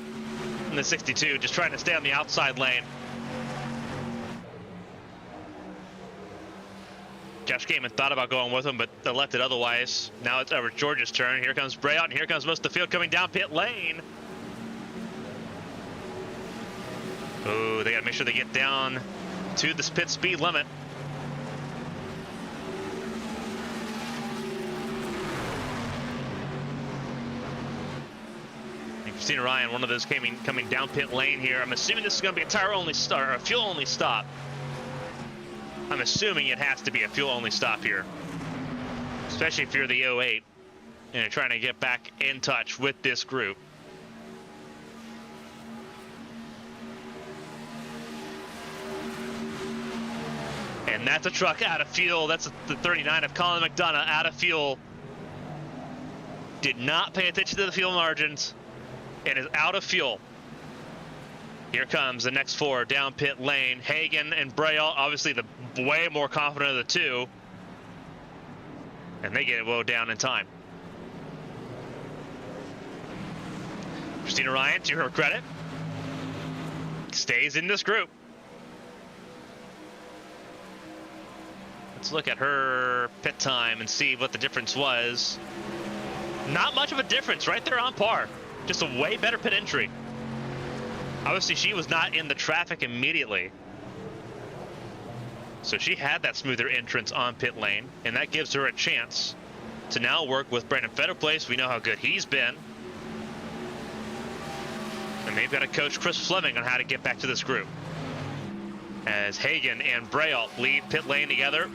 in the 62, just trying to stay on the outside lane. Josh Gaiman thought about going with him, but elected otherwise. Now it's over George's turn. Here comes Brayout, and here comes most of the field coming down pit lane. Oh, they got to make sure they get down to this pit speed limit. And Christina Ryan, one of those coming down pit lane here. I'm assuming this is going to be a tire-only start, or a fuel-only stop. I'm assuming it has to be a fuel-only stop here, especially if you're the 08 and you're trying to get back in touch with this group. And that's a truck out of fuel. That's the 39 of Colin McDonough out of fuel. Did not pay attention to the fuel margins and is out of fuel. Here comes the next 4 down pit lane. Hagan and Braille, obviously the way more confident of the 2. And they get it well down in time. Christina Ryan, to her credit, stays in this group. Let's look at her pit time and see what the difference was. Not much of a difference, right there on par. Just a way better pit entry. Obviously, she was not in the traffic immediately. So she had that smoother entrance on pit lane, and that gives her a chance to now work with Brandon Fetterplace. We know how good he's been. And they've got to coach Chris Fleming on how to get back to this group. As Hagen and Braille lead pit lane together.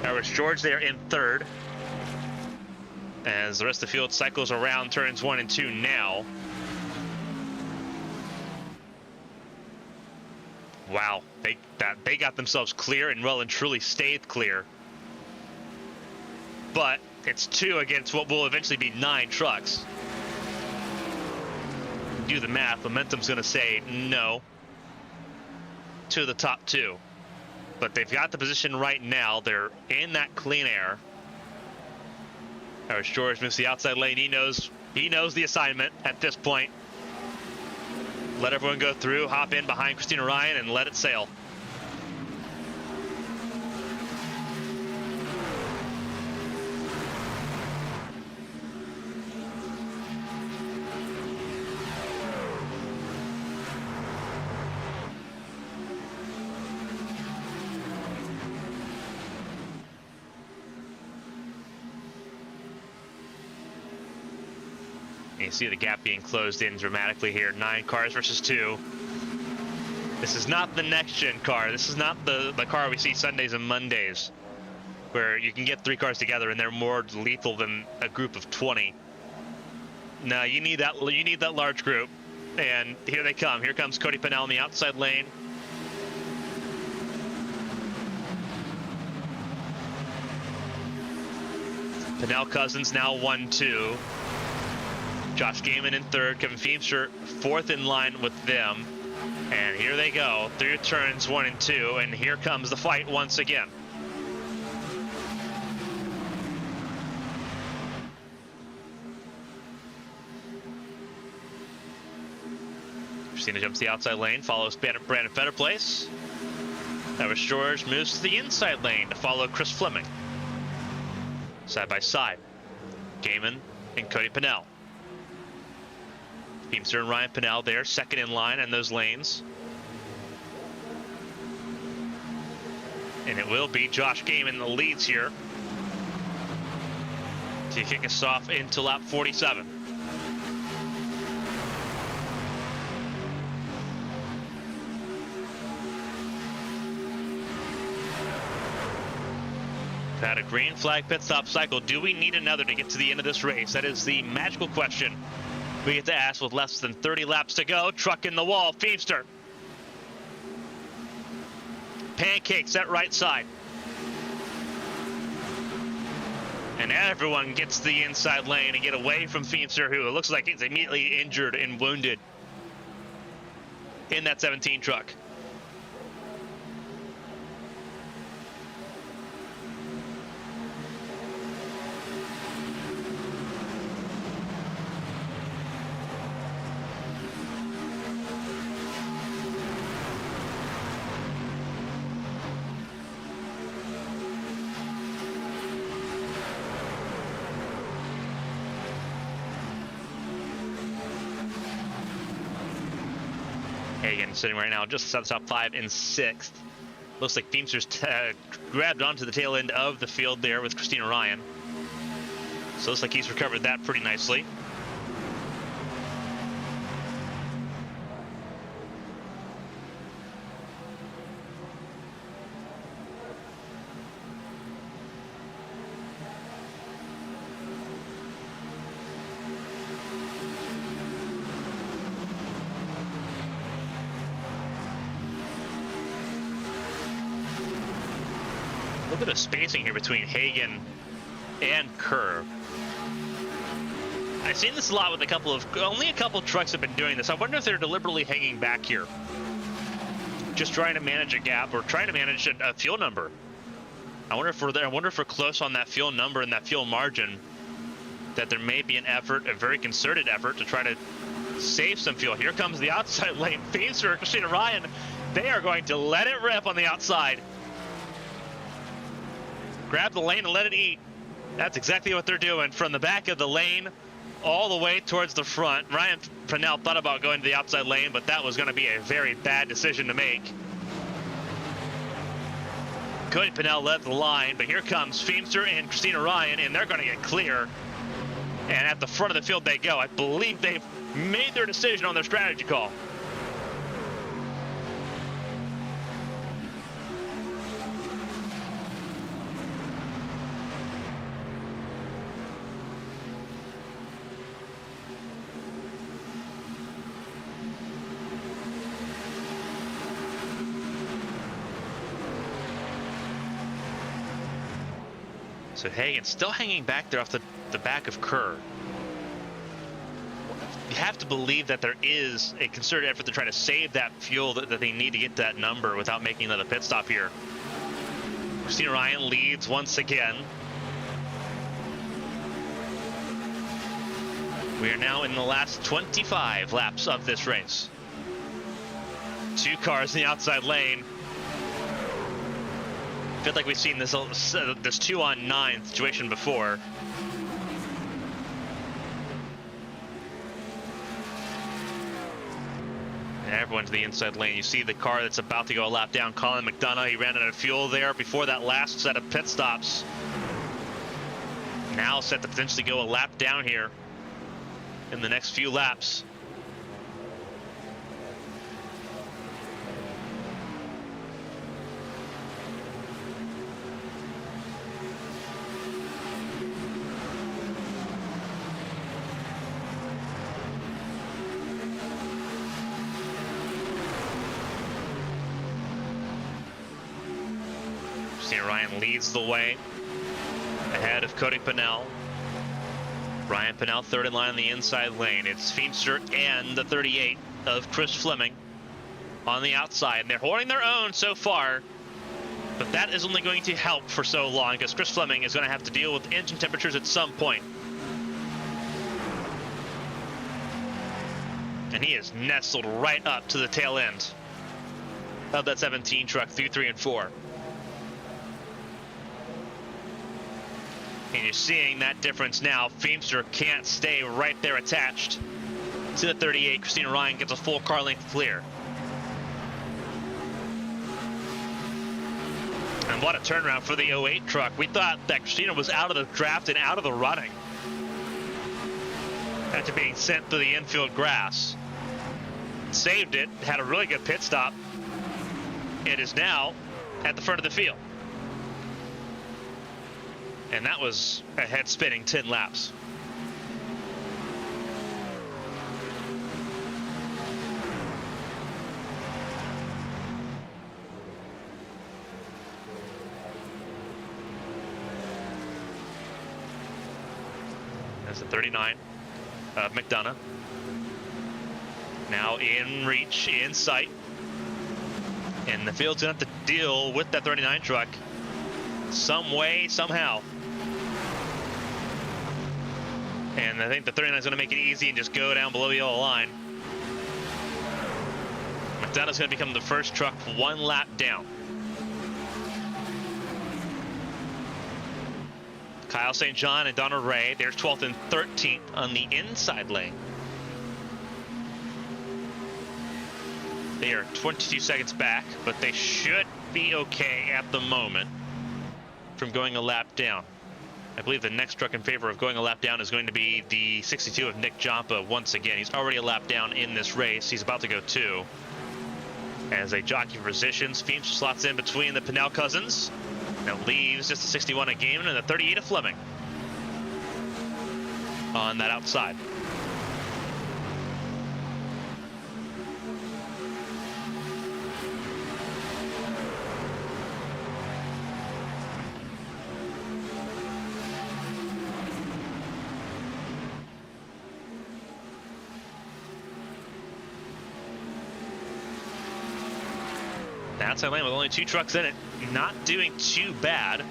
Irish George there in third. As the rest of the field cycles around turns 1 and 2 now. Wow, they got themselves clear and well and truly stayed clear. But it's 2 against what will eventually be 9 trucks. Do the math, momentum's going to say no to the top 2. But they've got the position right now. They're in that clean air. Irish George moves the outside lane. He knows the assignment at this point. Let everyone go through, hop in behind Christina Ryan, and let it sail. You see the gap being closed in dramatically here. 9 cars versus 2. This is not the next-gen car. This is not the car we see Sundays and Mondays, where you can get 3 cars together and they're more lethal than a group of 20. No, you need that large group. And here they come. Here comes Cody Pennell in the outside lane. Pennell Cousins now 1-2. Josh Gaiman in third, Kevin Feemster fourth in line with them. And here they go, through turns 1 and 2, and here comes the fight once again. Christina jumps the outside lane, follows Brandon Fetterplace. Irish George moves to the inside lane to follow Chris Fleming. Side by side, Gaiman and Cody Pennell. Feemster and Ryan Pennell there, second in line in those lanes. And it will be Josh Gaiman the leads here to kick us off into lap 47. We've had a green flag pit stop cycle. Do we need another to get to the end of this race? That is the magical question we get to ask with less than 30 laps to go. Truck in the wall, Feemster. Pancakes that right side. And everyone gets to the inside lane and get away from Feemster, who it looks like he's immediately injured and wounded in that 17 truck. Hagen sitting right now just outside the top 5 and 6th. Looks like Feemster's grabbed onto the tail end of the field there with Christina Ryan. So it looks like he's recovered that pretty nicely. A little bit of spacing here between Hagen and Kerr. I've seen this a lot with only a couple trucks have been doing this. I wonder if they're deliberately hanging back here, just trying to manage a gap or trying to manage a fuel number. I wonder if we're close on that fuel number and that fuel margin that there may be an effort, a very concerted effort, to try to save some fuel. Here comes the outside lane. Feimster, Christina Ryan, they are going to let it rip on the outside. Grab the lane and let it eat. That's exactly what they're doing. From the back of the lane all the way towards the front. Ryan Pennell thought about going to the outside lane, but that was going to be a very bad decision to make. Cody Pennell led the line, but here comes Feimster and Christina Ryan, and they're going to get clear. And at the front of the field they go. I believe they've made their decision on their strategy call. So Hagen still hanging back there off the back of Kerr. You have to believe that there is a concerted effort to try to save that fuel that they need to get that number without making another pit stop here. Christina Ryan leads once again. We are now in the last 25 laps of this race. 2 cars in the outside lane. I feel like we've seen this 2-on-9 situation before. And everyone's to the inside lane. You see the car that's about to go a lap down, Colin McDonough. He ran out of fuel there before that last set of pit stops. Now set to potentially go a lap down here in the next few laps. Ryan leads the way ahead of Cody Pennell. Ryan Pennell third in line on the inside lane. It's Feimster and the 38 of Chris Fleming on the outside. And they're holding their own so far, but that is only going to help for so long because Chris Fleming is going to have to deal with engine temperatures at some point. And he is nestled right up to the tail end of that 17 truck through 3 and 4. And you're seeing that difference now. Feimster can't stay right there attached to the 38. Christina Ryan gets a full car length clear. And what a turnaround for the 08 truck. We thought that Christina was out of the draft and out of the running after being sent through the infield grass. Saved it, had a really good pit stop. It is now at the front of the field. And that was a head-spinning 10 laps. That's the 39 of McDonough. Now in reach, in sight. And the field's going to have to deal with that 39 truck some way, somehow. And I think the 39 is going to make it easy and just go down below the yellow line. McDonough's going to become the first truck 1 lap down. Kyle St. John and Donna Ray, there's 12th and 13th on the inside lane. They are 22 seconds back, but they should be okay at the moment from going a lap down. I believe the next truck in favor of going a lap down is going to be the 62 of Nick Jompa once again. He's already a lap down in this race. He's about to go 2. As they jockey for positions, Feimster slots in between the Pennell cousins. Now leaves just the 61 of Gaiman and the 38 of Fleming on that outside. The outside lane with only 2 trucks in it, not doing too bad.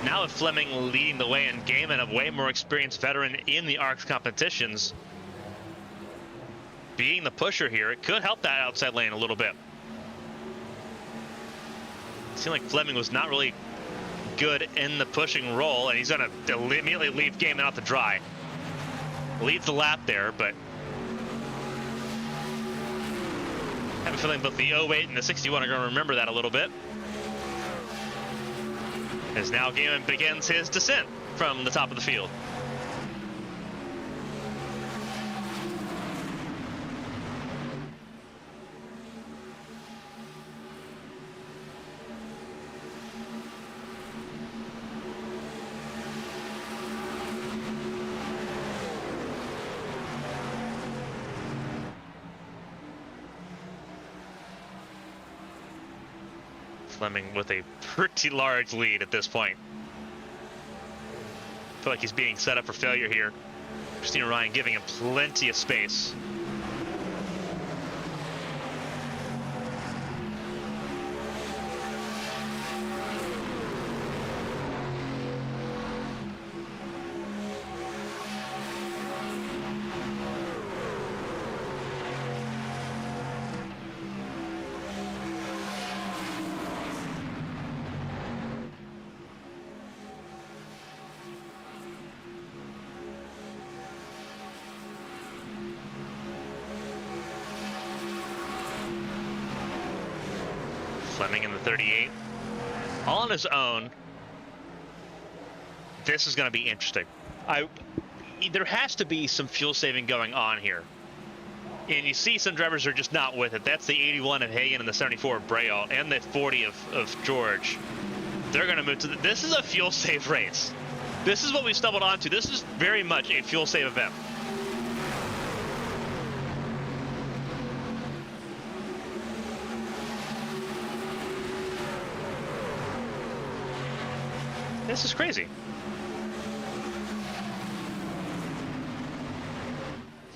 Now with Fleming leading the way and Gaiman, a way more experienced veteran in the ARCS competitions, being the pusher here, it could help that outside lane a little bit. It seemed like Fleming was not really good in the pushing role, and he's going to immediately leave Gaiman out to dry. Leads the lap there, but I have a feeling both the 08 and the 61 are going to remember that a little bit. As now Gaiman begins his descent from the top of the field. Fleming with a pretty large lead at this point. I feel like he's being set up for failure here. Christina Ryan giving him plenty of space. Fleming in the 38, all on his own. This is going to be interesting. There has to be some fuel saving going on here. And you see some drivers are just not with it. That's the 81 of Hagan and the 74 of Braille and the 40 of George. They're going to move to this is a fuel save race. This is what we stumbled onto. This is very much a fuel save event. This is crazy.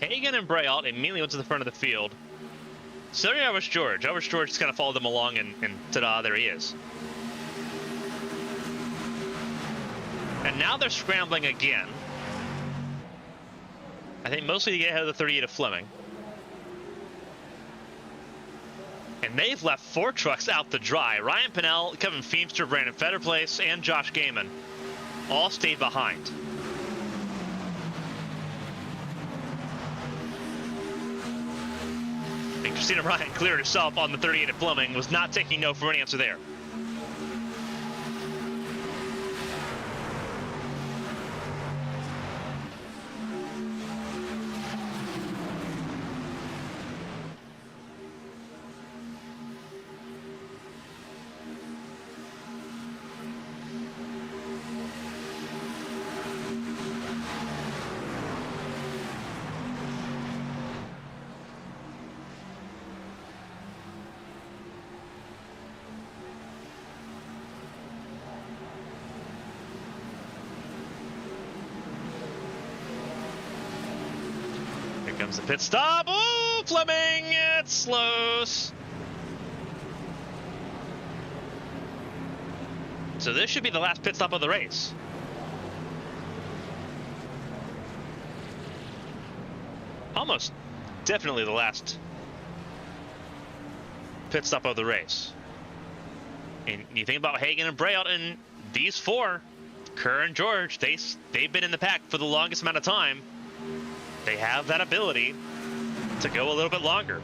Hagan and Braille immediately went to the front of the field. So there was George. George just kind of followed them along, and ta-da, there he is. And now they're scrambling again. I think mostly to get ahead of the 38 of Fleming. And they've left 4 trucks out to dry. Ryan Pinnell, Kevin Feemster, Brandon Fetterplace, and Josh Gaiman all stayed behind. And Christina Ryan cleared herself on the 38 of Fleming, was not taking no for an answer there. Comes the pit stop. Oh, Fleming, it slows. So this should be the last pit stop of the race. Almost definitely the last pit stop of the race. And you think about Hagan and Braille and these 4, Kerr and George, they've been in the pack for the longest amount of time. They have that ability to go a little bit longer.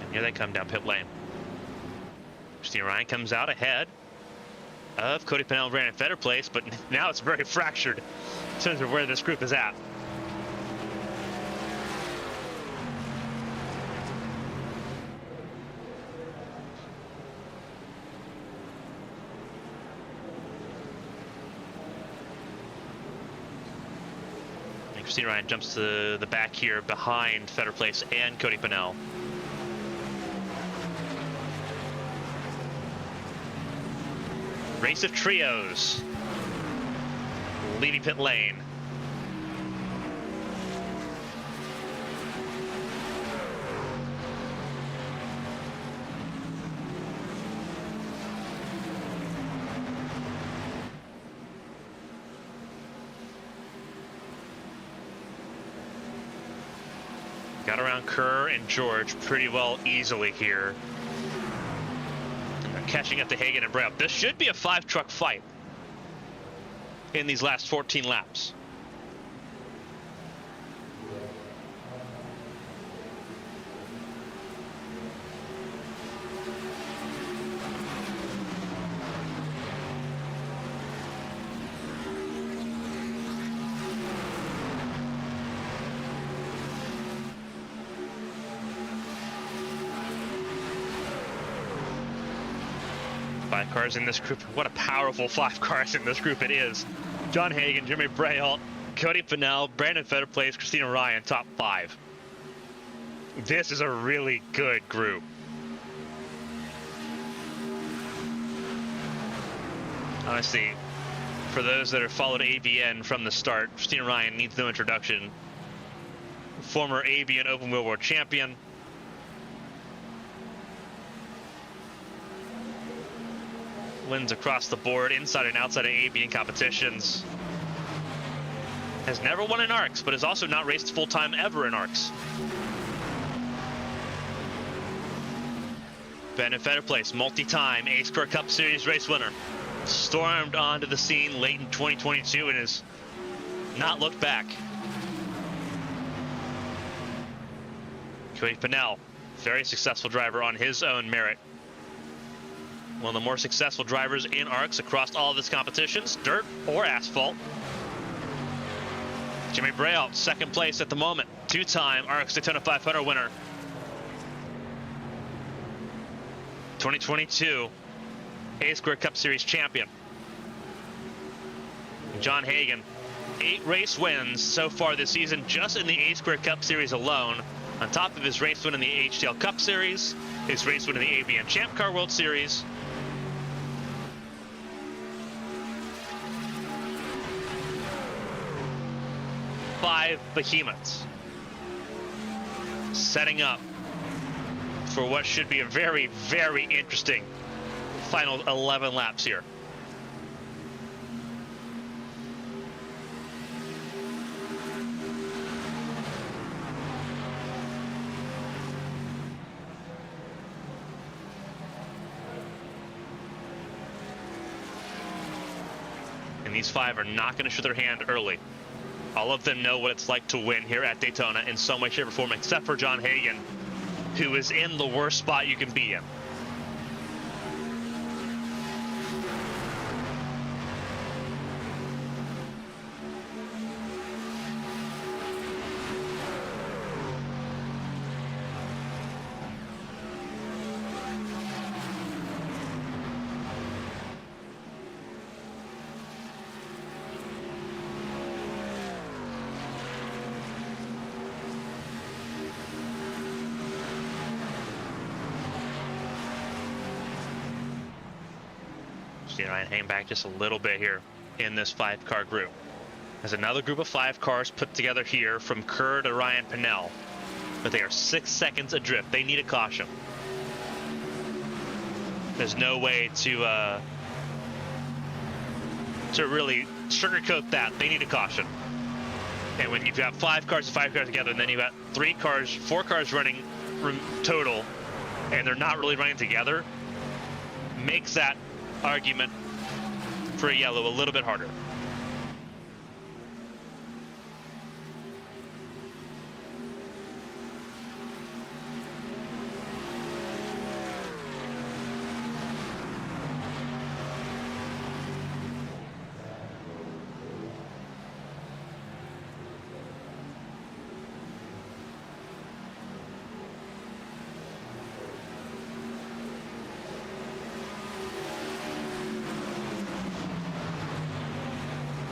And here they come down pit lane. Christina Ryan comes out ahead of Cody Pinnell and Brandon Fetterplace, but now it's very fractured in terms of where this group is at. Christina Ryan jumps to the back here behind Fetter Place and Cody Pennell. Race of trios. Leading pit lane. Got around Kerr and George pretty well easily here. And they're catching up to Hagan and Brown. This should be a 5-truck fight in these last 14 laps. Five cars in this group. What a powerful 5 cars in this group it is. John Hagan, Jimmy Brayholt, Cody Pennell, Brandon Fetterplace, Christina Ryan, top 5. This is a really good group. Honestly, for those that have followed ABN from the start, Christina Ryan needs no introduction. Former ABN Open Wheel World Champion. Wins across the board, inside and outside of ABN competitions. Has never won in ARCS, but has also not raced full-time ever in ARCS. Brandon Fetterplace, multi-time A-Square Cup Series race winner. Stormed onto the scene late in 2022 and has not looked back. Cody Pennell, very successful driver on his own merit. One of the more successful drivers in ARCS across all of his competitions, dirt or asphalt. Jimmy Brayholt, second place at the moment, 2-time ARCS Daytona 500 winner. 2022 A-Square Cup Series champion. John Hagan, 8 race wins so far this season just in the A-Square Cup Series alone, on top of his race win in the HTL Cup Series, his race win in the ABN Champ Car World Series. Five behemoths setting up for what should be a very, very interesting final 11 laps here. And these 5 are not going to show their hand early. All of them know what it's like to win here at Daytona in some way, shape, or form, except for John Hagan, who is in the worst spot you can be in. Ryan hang back just a little bit here in this 5-car group. There's another group of 5 cars put together here from Kerr to Ryan Pennell, but they are 6 seconds adrift. They need a caution. There's no way to really sugarcoat that. They need a caution. And when you've got 5 cars and 5 cars together, and then you've got 4 cars running total, and they're not really running together, makes that argument for a yellow a little bit harder.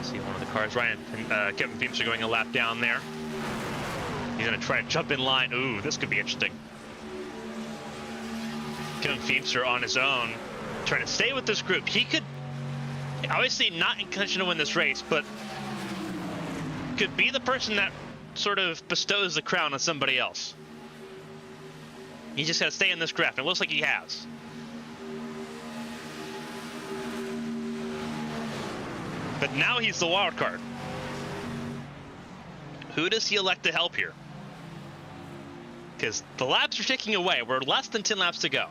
See one of the cars. Ryan and Kevin Feemster going a lap down there. He's going to try to jump in line. Ooh, this could be interesting. Kevin Feemster on his own, trying to stay with this group. He could, obviously not in contention to win this race, but could be the person that sort of bestows the crown on somebody else. He just got to stay in this draft, and it looks like he has. But now he's the wild card. Who does he elect to help here? Because the laps are ticking away. We're less than 10 laps to go.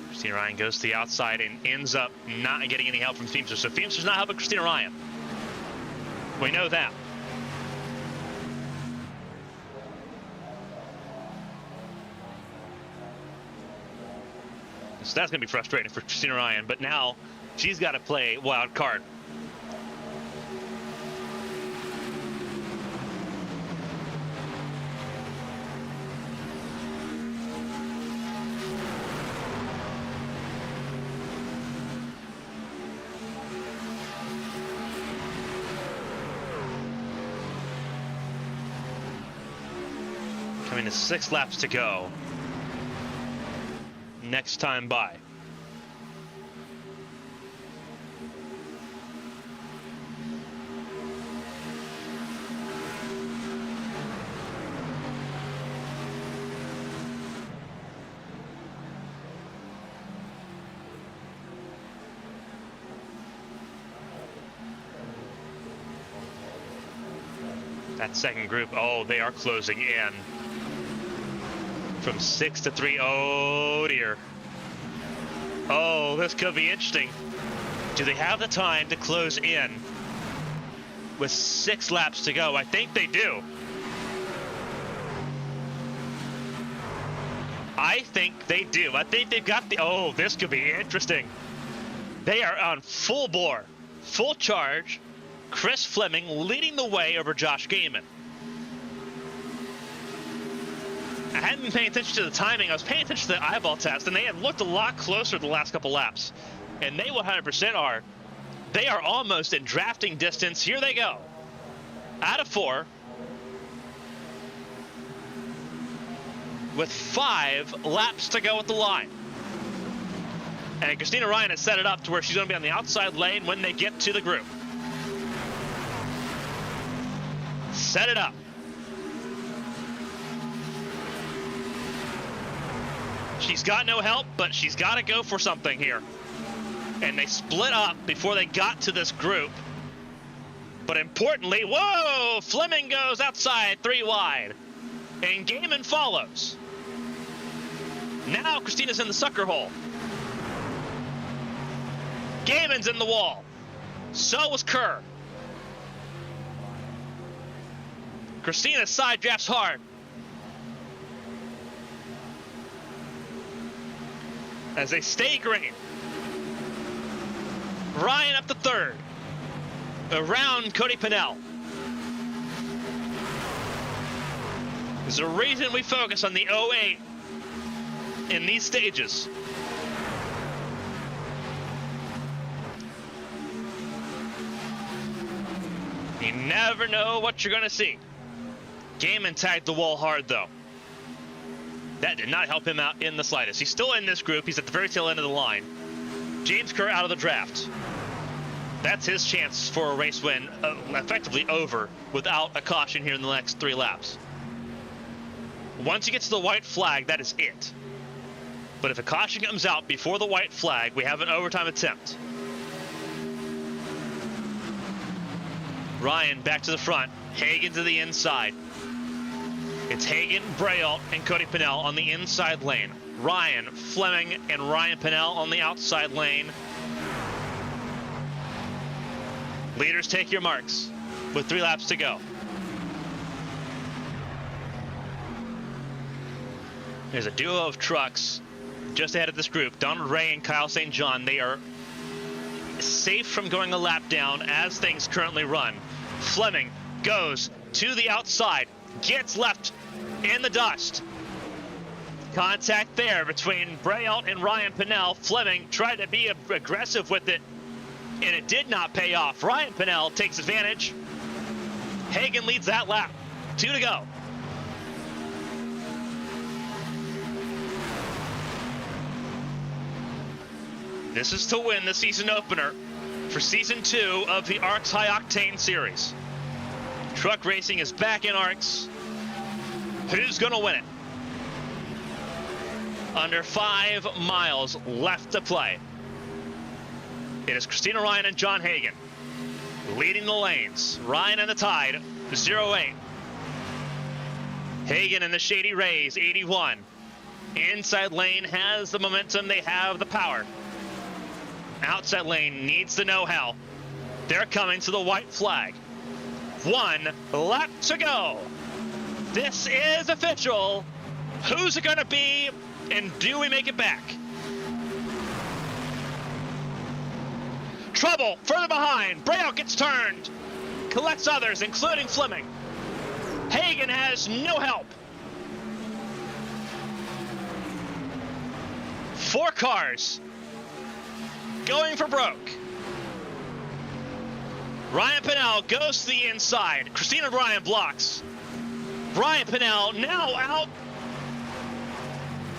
Christina Ryan goes to the outside and ends up not getting any help from Feemster. So Feemster's not helping Christina Ryan. We know that. So that's going to be frustrating for Christina Ryan, but now she's got to play wild card. Coming to 6 laps to go. Next time by. That second group, oh, they are closing in. From 6 to 3, oh dear. Oh, this could be interesting. Do they have the time to close in with 6 laps to go? I think they do. I think they do. I think they've got the, oh, this could be interesting. They are on full bore, full charge. Chris Fleming leading the way over Josh Gaiman. I hadn't been paying attention to the timing. I was paying attention to the eyeball test, and they had looked a lot closer the last couple laps. And they 100% are. They are almost in drafting distance. Here they go. Out of 4. With 5 laps to go at the line. And Christina Ryan has set it up to where she's going to be on the outside lane when they get to the group. Set it up. She's got no help, but she's got to go for something here. And they split up before they got to this group. But importantly, whoa! Fleming goes outside 3 wide. And Gaiman follows. Now Christina's in the sucker hole. Gaiman's in the wall. So was Kerr. Christina side drafts hard. As they stay green. Ryan up the 3rd. Around Cody Pennell. There's a reason we focus on the 08 in these stages. You never know what you're going to see. Gaiman tagged the wall hard, though. That did not help him out in the slightest. He's still in this group. He's at the very tail end of the line. James Kerr out of the draft. That's his chance for a race win, effectively over without a caution here in the next 3 laps. Once you get to the white flag, that is it. But if a caution comes out before the white flag, we have an overtime attempt. Ryan back to the front. Hagen to the inside. It's Hagen, Braille, and Cody Pennell on the inside lane. Ryan, Fleming, and Ryan Pennell on the outside lane. Leaders, take your marks with 3 laps to go. There's a duo of trucks just ahead of this group, Donald Ray and Kyle St. John. They are safe from going a lap down as things currently run. Fleming goes to the outside, gets left in the dust. Contact there between Braille and Ryan Pinnell. Fleming tried to be aggressive with it, and it did not pay off. Ryan Pinnell takes advantage. Hagan leads that lap. 2 to go. This is to win the season opener for Season 2 of the ARCS High Octane Series. Truck racing is back in ARCS. Who's going to win it? Under 5 miles left to play. It is Christina Ryan and John Hagan leading the lanes. Ryan in the tide, 08. Hagan in the Shady Rays, 81. Inside lane has the momentum. They have the power. Outside lane needs the know-how. They're coming to the white flag. 1 lap to go. This is official. Who's it going to be, and do we make it back? Trouble further behind. Braille gets turned. Collects others, including Fleming. Hagan has no help. 4 cars going for broke. Ryan Pinnell goes to the inside. Christina Ryan blocks. Ryan Pinnell now out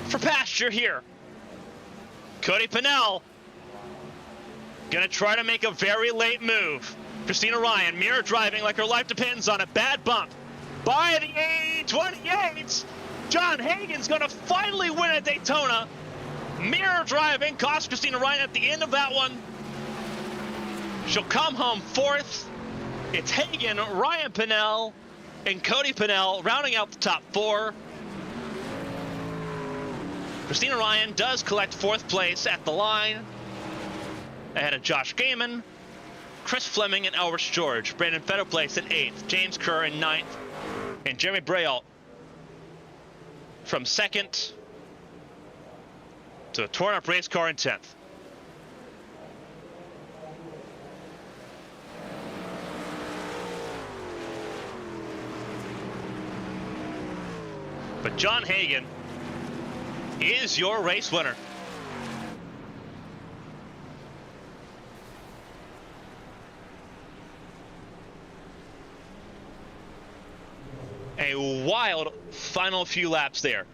for pasture here. Cody Pinnell gonna try to make a very late move. Christina Ryan mirror driving like her life depends on a bad bump. By the A28, John Hagan's gonna finally win at Daytona. Mirror driving cost Christina Ryan at the end of that one. She'll come home 4th. It's Hagan, Ryan Pinnell, and Cody Pinnell rounding out the top 4. Christina Ryan does collect 4th place at the line, ahead of Josh Gaiman, Chris Fleming, and Elvis George. Brandon Fetto placed in 8th, James Kerr in 9th, and Jeremy Braille from 2nd to a torn-up race car in 10th. But John Hagan is your race winner. A wild final few laps there.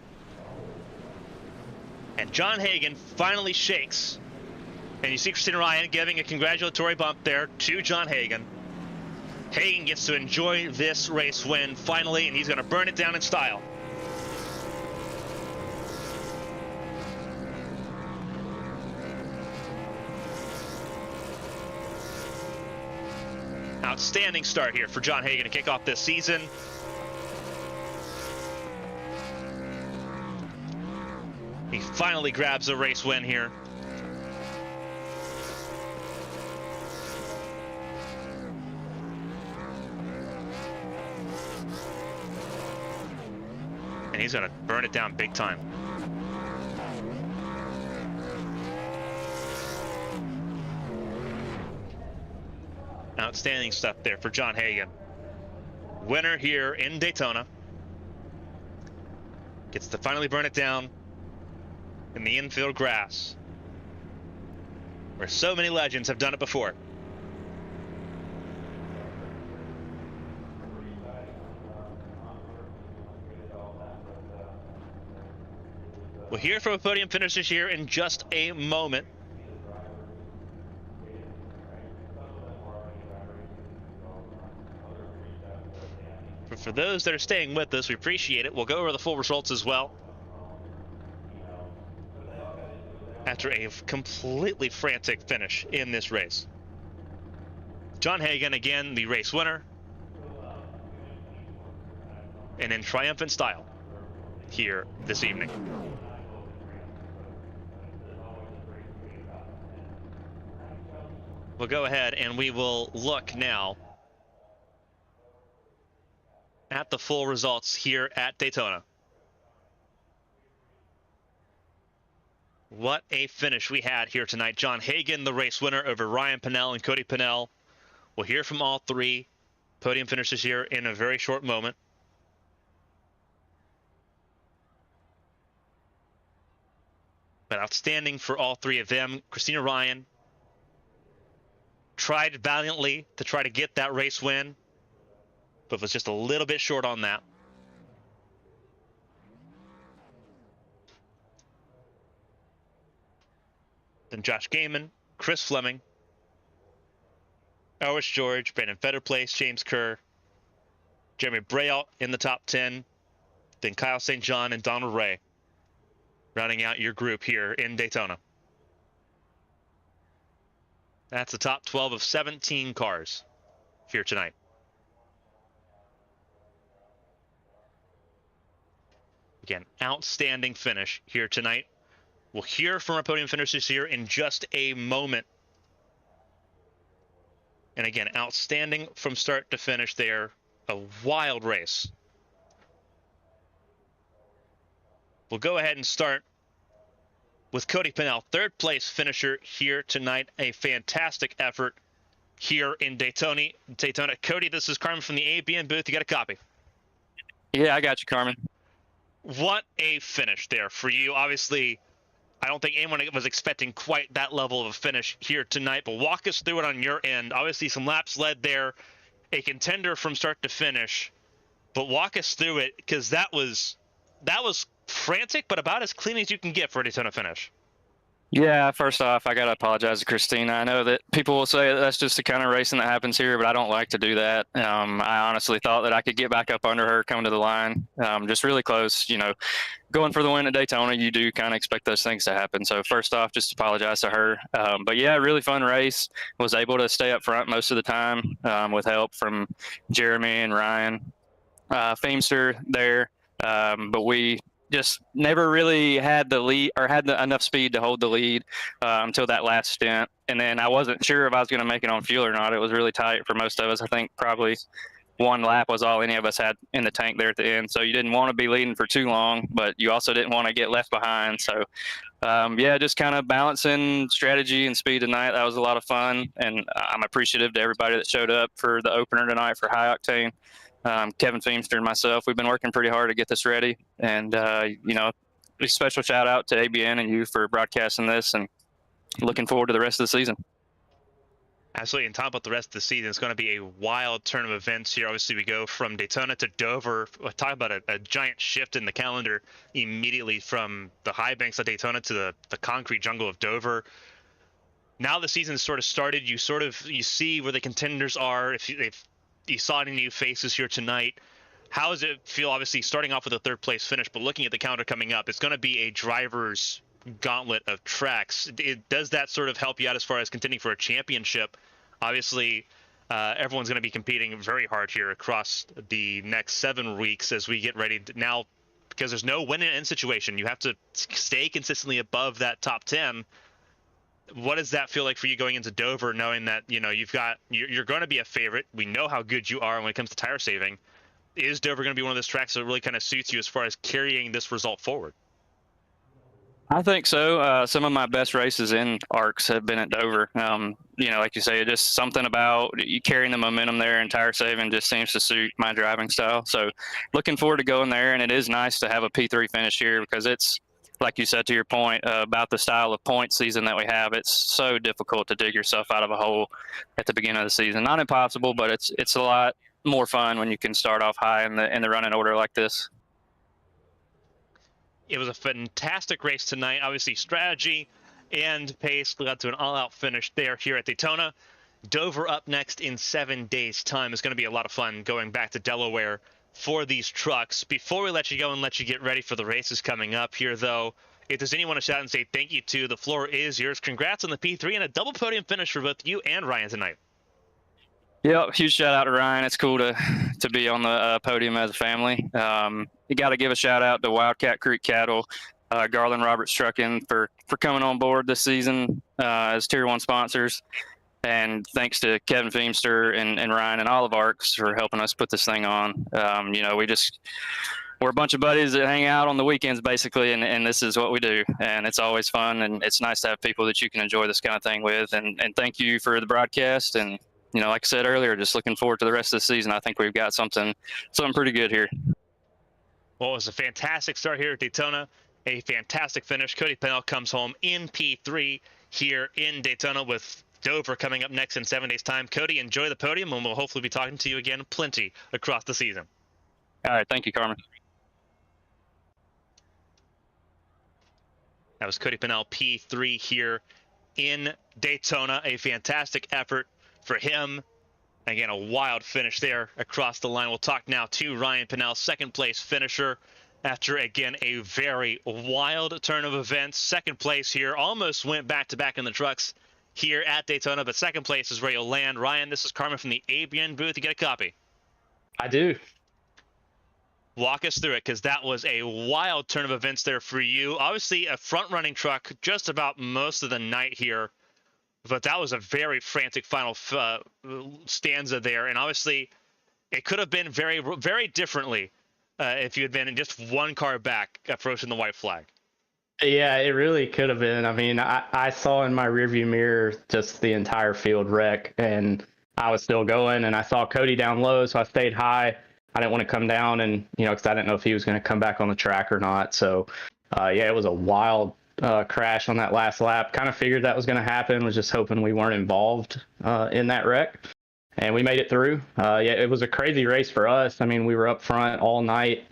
And John Hagan finally shakes. And you see Christina Ryan giving a congratulatory bump there to John Hagan. Hagan gets to enjoy this race win finally, and he's going to burn it down in style. Outstanding start here for John Hagan to kick off this season. He finally grabs a race win here. And he's going to burn it down big time. Outstanding stuff there for John Hagan. Winner here in Daytona. Gets to finally burn it down in the infield grass, where so many legends have done it before. We'll hear from a podium finishers here in just a moment. But for those that are staying with us, we appreciate it. We'll go over the full results as well. After a completely frantic finish in this race. John Hagan, again, the race winner. And in triumphant style here this evening. we'll go ahead and we will look now at the full results here at Daytona. What a finish we had here tonight. John Hagan, the race winner over Ryan Pennell and Cody Pennell. We'll hear from all three podium finishers here in a very short moment. But outstanding for all three of them. Christina Ryan tried valiantly to try to get that race win, but was just a little bit short on that. Then Josh Gaiman, Chris Fleming, Elvis George, Brandon Fetterplace, James Kerr, Jeremy Braille in the top 10, then Kyle St. John and Donald Ray, rounding out your group here in Daytona. That's the top 12 of 17 cars here tonight. Again, outstanding finish here tonight. We'll hear from our podium finishers here in just a moment. And again, outstanding from start to finish there. A wild race. We'll go ahead and start with Cody Pennell, third place finisher here tonight. A fantastic effort here in Daytona. Cody, this is Carmen from the ABN booth. You got a copy? Yeah, I got you, Carmen. What a finish there for you. Obviously, I don't think anyone was expecting quite that level of a finish here tonight, but walk us through it on your end. Obviously, some laps led there, a contender from start to finish, but walk us through it, because that was frantic, but about as clean as you can get for a Daytona finish. Yeah, first off, I got to apologize to Christina. I know that people will say that's just the kind of racing that happens here, but I don't like to do that. I honestly thought that I could get back up under her coming to the line, just really close. You know, going for the win at Daytona, you do kind of expect those things to happen. So first off, just apologize to her. But yeah, really fun race. Was able to stay up front most of the time with help from Jeremy and Ryan Feimster there. But we just never really had the lead or had enough speed to hold the lead until that last stint. And then I wasn't sure if I was going to make it on fuel or not. It was really tight for most of us. I think probably one lap was all any of us had in the tank there at the end. So you didn't want to be leading for too long, but you also didn't want to get left behind. So yeah, just kind of balancing strategy and speed tonight. That was a lot of fun. And I'm appreciative to everybody that showed up for the opener tonight for High Octane. Kevin Feimster and myself, we've been working pretty hard to get this ready. And, you know, a special shout out to ABN and you for broadcasting this, and looking forward to the rest of the season. Absolutely. And talk about the rest of the season. It's going to be a wild turn of events here. Obviously, we go from Daytona to Dover. Talk about a giant shift in the calendar immediately from the high banks of Daytona to the concrete jungle of Dover. Now the season's sort of started. You see where the contenders are. If you saw any new faces here tonight, how does it feel, obviously starting off with a third place finish, but looking at the calendar coming up, it's going to be a driver's gauntlet of tracks. Does that sort of help you out as far as contending for a championship? Obviously, everyone's going to be competing very hard here across the next 7 weeks as we get ready to, now, because there's no win and end situation. You have to stay consistently above that top 10. What does that feel like for you going into Dover, knowing that, you know, you're going to be a favorite? We know how good you are when it comes to tire saving. Is Dover going to be one of those tracks that really kind of suits you as far as carrying this result forward? I think so. Some of my best races in ARCS have been at Dover. You know, like you say, just something about you carrying the momentum there, and tire saving just seems to suit my driving style. So looking forward to going there. And it is nice to have a P3 finish here, because it's, like you said, to your point about the style of point season that we have, it's so difficult to dig yourself out of a hole at the beginning of the season. Not impossible, but it's a lot more fun when you can start off high in the running order like this. It was a fantastic race tonight. Obviously, strategy and pace led to an all-out finish there here at Daytona. Dover up next in 7 days' time. It's going to be a lot of fun going back to Delaware for these trucks. Before we let you go and let you get ready for the races coming up here, though, if there's anyone to shout and say thank you to, the floor is yours. Congrats on the P3 and a double podium finish for both you and Ryan tonight. Yeah, huge shout out to Ryan. It's cool to be on the podium as a family. You got to give a shout out to Wildcat Creek Cattle, Garland Roberts Trucking for coming on board this season as Tier 1 sponsors. And thanks to Kevin Feemster and Ryan and all of ARCS for helping us put this thing on. We're a bunch of buddies that hang out on the weekends basically, and this is what we do. And it's always fun, and it's nice to have people that you can enjoy this kind of thing with. And thank you for the broadcast. And, like I said earlier, just looking forward to the rest of the season. I think we've got something pretty good here. Well, it was a fantastic start here at Daytona, a fantastic finish. Cody Pennell comes home in P3 here in Daytona with Dover coming up next in 7 days' time. Cody, enjoy the podium, and we'll hopefully be talking to you again plenty across the season. All right. Thank you, Carmen. That was Cody Pennell, P3 here in Daytona. A fantastic effort for him. Again, a wild finish there across the line. We'll talk now to Ryan Pennell, second place finisher, after, again, a very wild turn of events. Second place here, almost went back-to-back in the trucks here at Daytona, but second place is where you'll land. Ryan, this is Carmen from the ABN booth. You get a copy? I do. Walk us through it, because that was a wild turn of events there for you. Obviously, a front-running truck just about most of the night here, but that was a very frantic final stanza there. And obviously, it could have been very, very differently if you had been in just one car back approaching the white flag. Yeah, it really could have been. I mean, I saw in my rearview mirror just the entire field wreck, and I was still going, and I saw Cody down low, so I stayed high. I didn't want to come down, and because I didn't know if he was going to come back on the track or not. So, it was a wild crash on that last lap. Kind of figured that was going to happen. Was just hoping we weren't involved in that wreck, and we made it through. It was a crazy race for us. I mean, we were up front all night.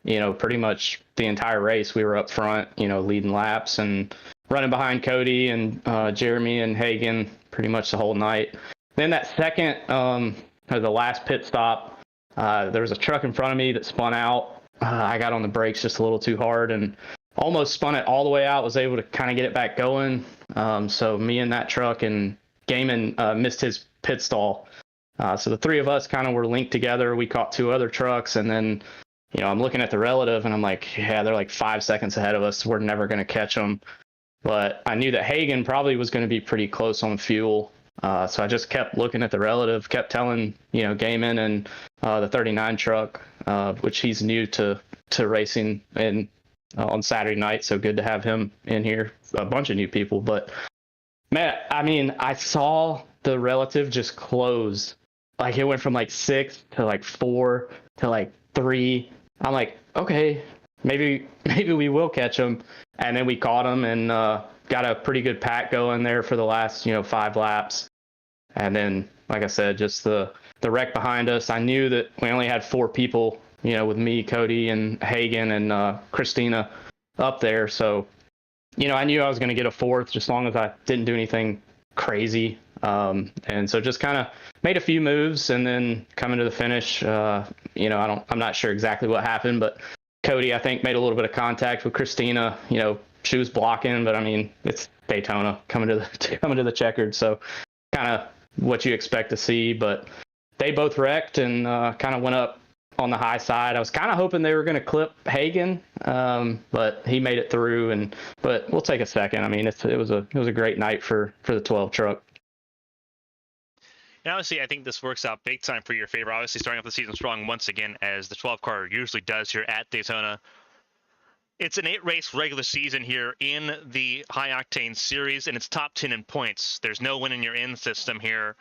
Pretty much the entire race we were up front. Leading laps and running behind Cody and Jeremy and Hagan pretty much the whole night. Then that second, the last pit stop. There was a truck in front of me that spun out. I got on the brakes just a little too hard and almost spun it all the way out, was able to kind of get it back going. So me and that truck and Gaiman missed his pit stall. So the three of us kind of were linked together. We caught two other trucks, and then, I'm looking at the relative and I'm like, yeah, they're like 5 seconds ahead of us. We're never going to catch them. But I knew that Hagan probably was going to be pretty close on fuel. So I just kept looking at the relative, kept telling, Gaiman and the 39 truck, which he's new to racing and on Saturday night. So good to have him in here, a bunch of new people. But man, I mean, I saw the relative just close. Like it went from like 6 to like 4 to like 3. I'm like, okay, maybe we will catch him. And then we caught him and got a pretty good pack going there for the last 5 laps. And then, like I said, just the wreck behind us. I knew that we only had 4 people, with me, Cody, and Hagan, and Christina up there. So, I knew I was going to get a 4th, just as long as I didn't do anything crazy. And so just kind of made a few moves, and then coming to the finish, I'm not sure exactly what happened, but Cody, I think, made a little bit of contact with Christina. She was blocking, but I mean, it's Daytona coming to the checkered, so kind of what you expect to see. But they both wrecked and kind of went up on the high side. I was kind of hoping they were going to clip Hagan, but he made it through. But we'll take a second. I mean, it was a great night for the 12 truck. And obviously, I think this works out big time for your favor. Obviously, starting off the season strong once again, as the 12 car usually does here at Daytona. It's an 8-race regular season here in the High Octane Series, and it's top 10 in points. There's no win in your in system here.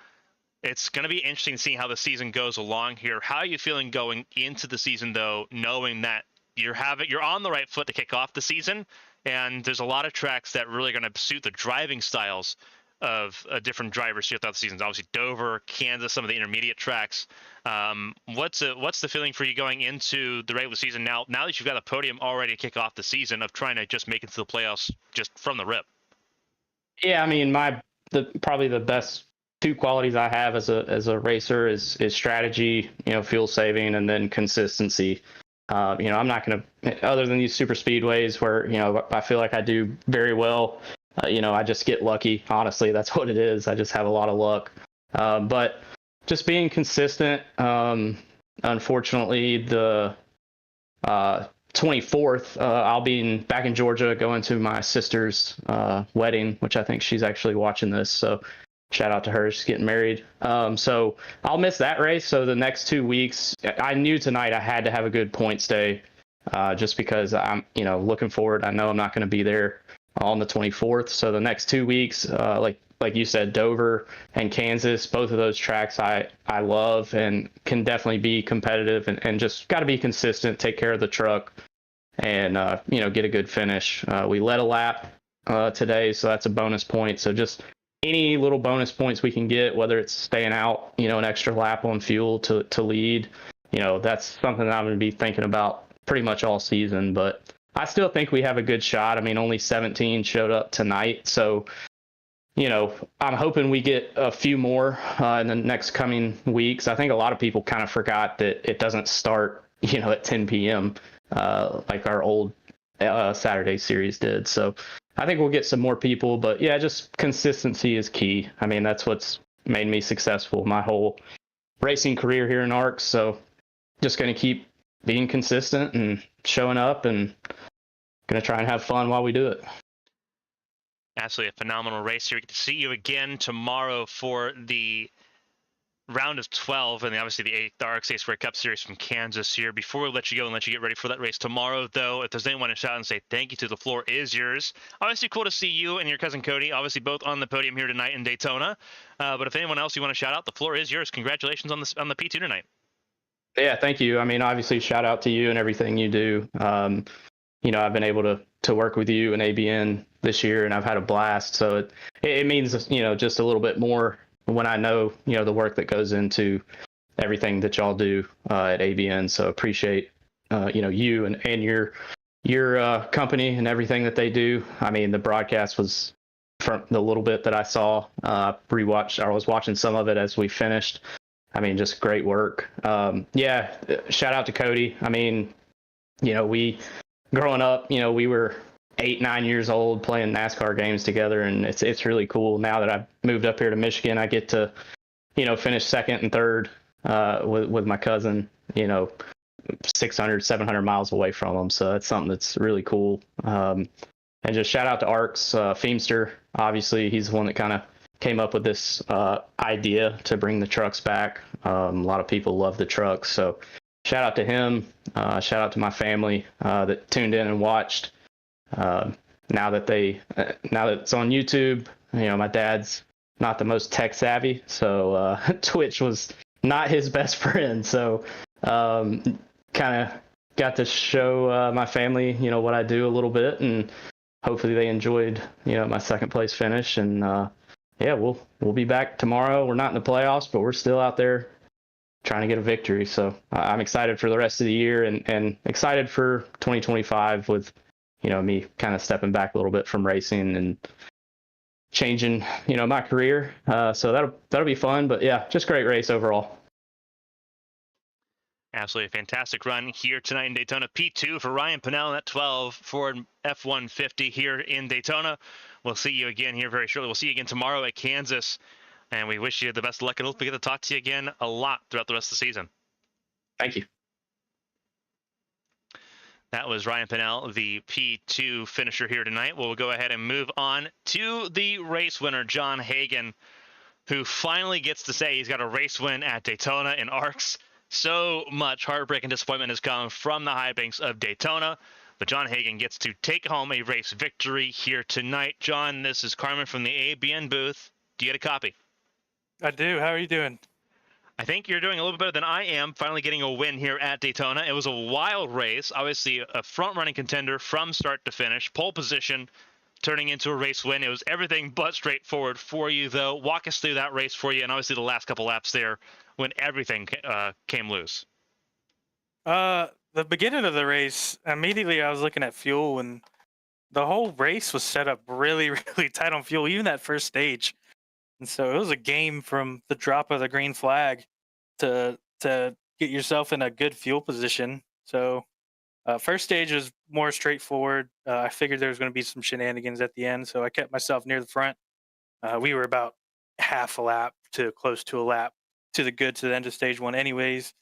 It's going to be interesting to see how the season goes along here. How are you feeling going into the season, though, knowing that you're on the right foot to kick off the season, and there's a lot of tracks that really are going to suit the driving styles of different drivers here throughout the season? Obviously, Dover, Kansas, some of the intermediate tracks. What's the feeling for you going into the regular season now that you've got a podium already to kick off the season, of trying to just make it to the playoffs just from the rip? Yeah, I mean, probably the best 2 qualities I have as a racer is strategy, fuel saving, and then consistency. I'm not going to, other than these super speedways where, I feel like I do very well. I just get lucky. Honestly, that's what it is. I just have a lot of luck. But just being consistent. Unfortunately, the 24th, I'll be back in Georgia going to my sister's wedding, which I think she's actually watching this. So Shout out to her. She's getting married. So I'll miss that race. So the next 2 weeks, I knew tonight I had to have a good points day, just because I'm, looking forward. I know I'm not going to be there on the 24th. So the next 2 weeks, like you said, Dover and Kansas, both of those tracks I love and can definitely be competitive, and just got to be consistent, take care of the truck, and get a good finish. We led a lap today, so that's a bonus point. So just any little bonus points we can get, whether it's staying out, an extra lap on fuel to lead, that's something that I'm going to be thinking about pretty much all season. But I still think we have a good shot. I mean, only 17 showed up tonight, so I'm hoping we get a few more in the next coming weeks. I think a lot of people kind of forgot that it doesn't start, at 10 p.m. Like our old Saturday series did. So I think we'll get some more people, but yeah, just consistency is key. I mean, that's what's made me successful my whole racing career here in ARCS. So just going to keep being consistent and showing up, and going to try and have fun while we do it. Absolutely a phenomenal race here. We get to see you again tomorrow for the round of 12 and obviously the ARCS Ace Rare Cup Series from Kansas here. Before we let you go and let you get ready for that race tomorrow, though, if there's anyone to shout and say thank you to, the floor is yours. Obviously cool to see you and your cousin Cody, obviously both on the podium here tonight in Daytona. But if anyone else you want to shout out, the floor is yours. Congratulations on the P2 tonight. Yeah, thank you. I mean, obviously shout out to you and everything you do. I've been able to work with you and ABN this year, and I've had a blast. So it means, just a little bit more when I know, the work that goes into everything that y'all do at ABN. So appreciate, you and your company and everything that they do. I mean, the broadcast was, from the little bit that I saw, I was watching some of it as we finished. I mean, just great work. Yeah, shout out to Cody. I mean, we growing up, we were 8-9 years old playing NASCAR games together, and it's really cool. Now that I've moved up here to Michigan, I get to, finish second and third with my cousin, 600, 700 miles away from him. So that's something that's really cool. And just shout out to ARCS, Feemster. Obviously, he's the one that kind of came up with this idea to bring the trucks back. A lot of people love the trucks, so shout out to him. Shout out to my family that tuned in and watched. Now that it's on YouTube, my dad's not the most tech savvy, so Twitch was not his best friend. So kind of got to show my family, what I do a little bit, and hopefully they enjoyed, my second place finish. And yeah, we'll be back tomorrow. We're not in the playoffs, but we're still out there trying to get a victory. So I'm excited for the rest of the year, and excited for 2025 with, me kind of stepping back a little bit from racing and changing, my career. So that'll be fun. But yeah, just great race overall. Absolutely a fantastic run here tonight in Daytona. P2 for Ryan Pennell, at 12 Ford F-150 here in Daytona. We'll see you again here very shortly. We'll see you again tomorrow at Kansas, and we wish you the best of luck, and hopefully get to talk to you again a lot throughout the rest of the season. Thank you. That was Ryan Pennell, the P2 finisher here tonight. We'll go ahead and move on to the race winner, John Hagan, who finally gets to say he's got a race win at Daytona in ARCS. So much heartbreak and disappointment has come from the high banks of Daytona, but John Hagan gets to take home a race victory here tonight. John, this is Carmen from the ABN booth. Do you get a copy? I do. How are you doing? I think you're doing a little bit better than I am, finally getting a win here at Daytona. It was a wild race, obviously a front-running contender from start to finish, pole position, turning into a race win. It was everything but straightforward for you, though. Walk us through that race for you, and obviously the last couple laps there when everything came loose. The beginning of the race, immediately I was looking at fuel, and the whole race was set up really, really tight on fuel, even that first stage. And so it was a game from the drop of the green flag to get yourself in a good fuel position. So first stage was more straightforward. I figured there was going to be some shenanigans at the end, so I kept myself near the front. We were about half a lap to close to a lap to the end of stage one anyways.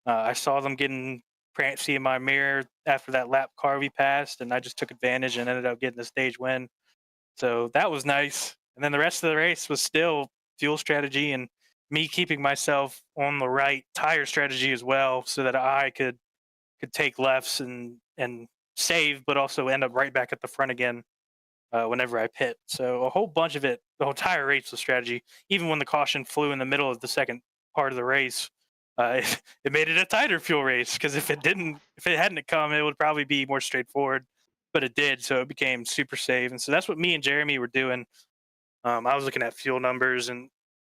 I saw them getting prancy in my mirror after that lap car we passed, and I just took advantage and ended up getting the stage win. So that was nice. And then the rest of the race was still fuel strategy and me keeping myself on the right tire strategy as well, so that I could take lefts and save, but also end up right back at the front again whenever I pit. So a whole bunch of it, the whole entire race was strategy. Even when the caution flew in the middle of the second part of the race, it made it a tighter fuel race, because if it hadn't come, it would probably be more straightforward. But it did, so it became super safe. And so that's what me and Jeremy were doing. I was looking at fuel numbers, and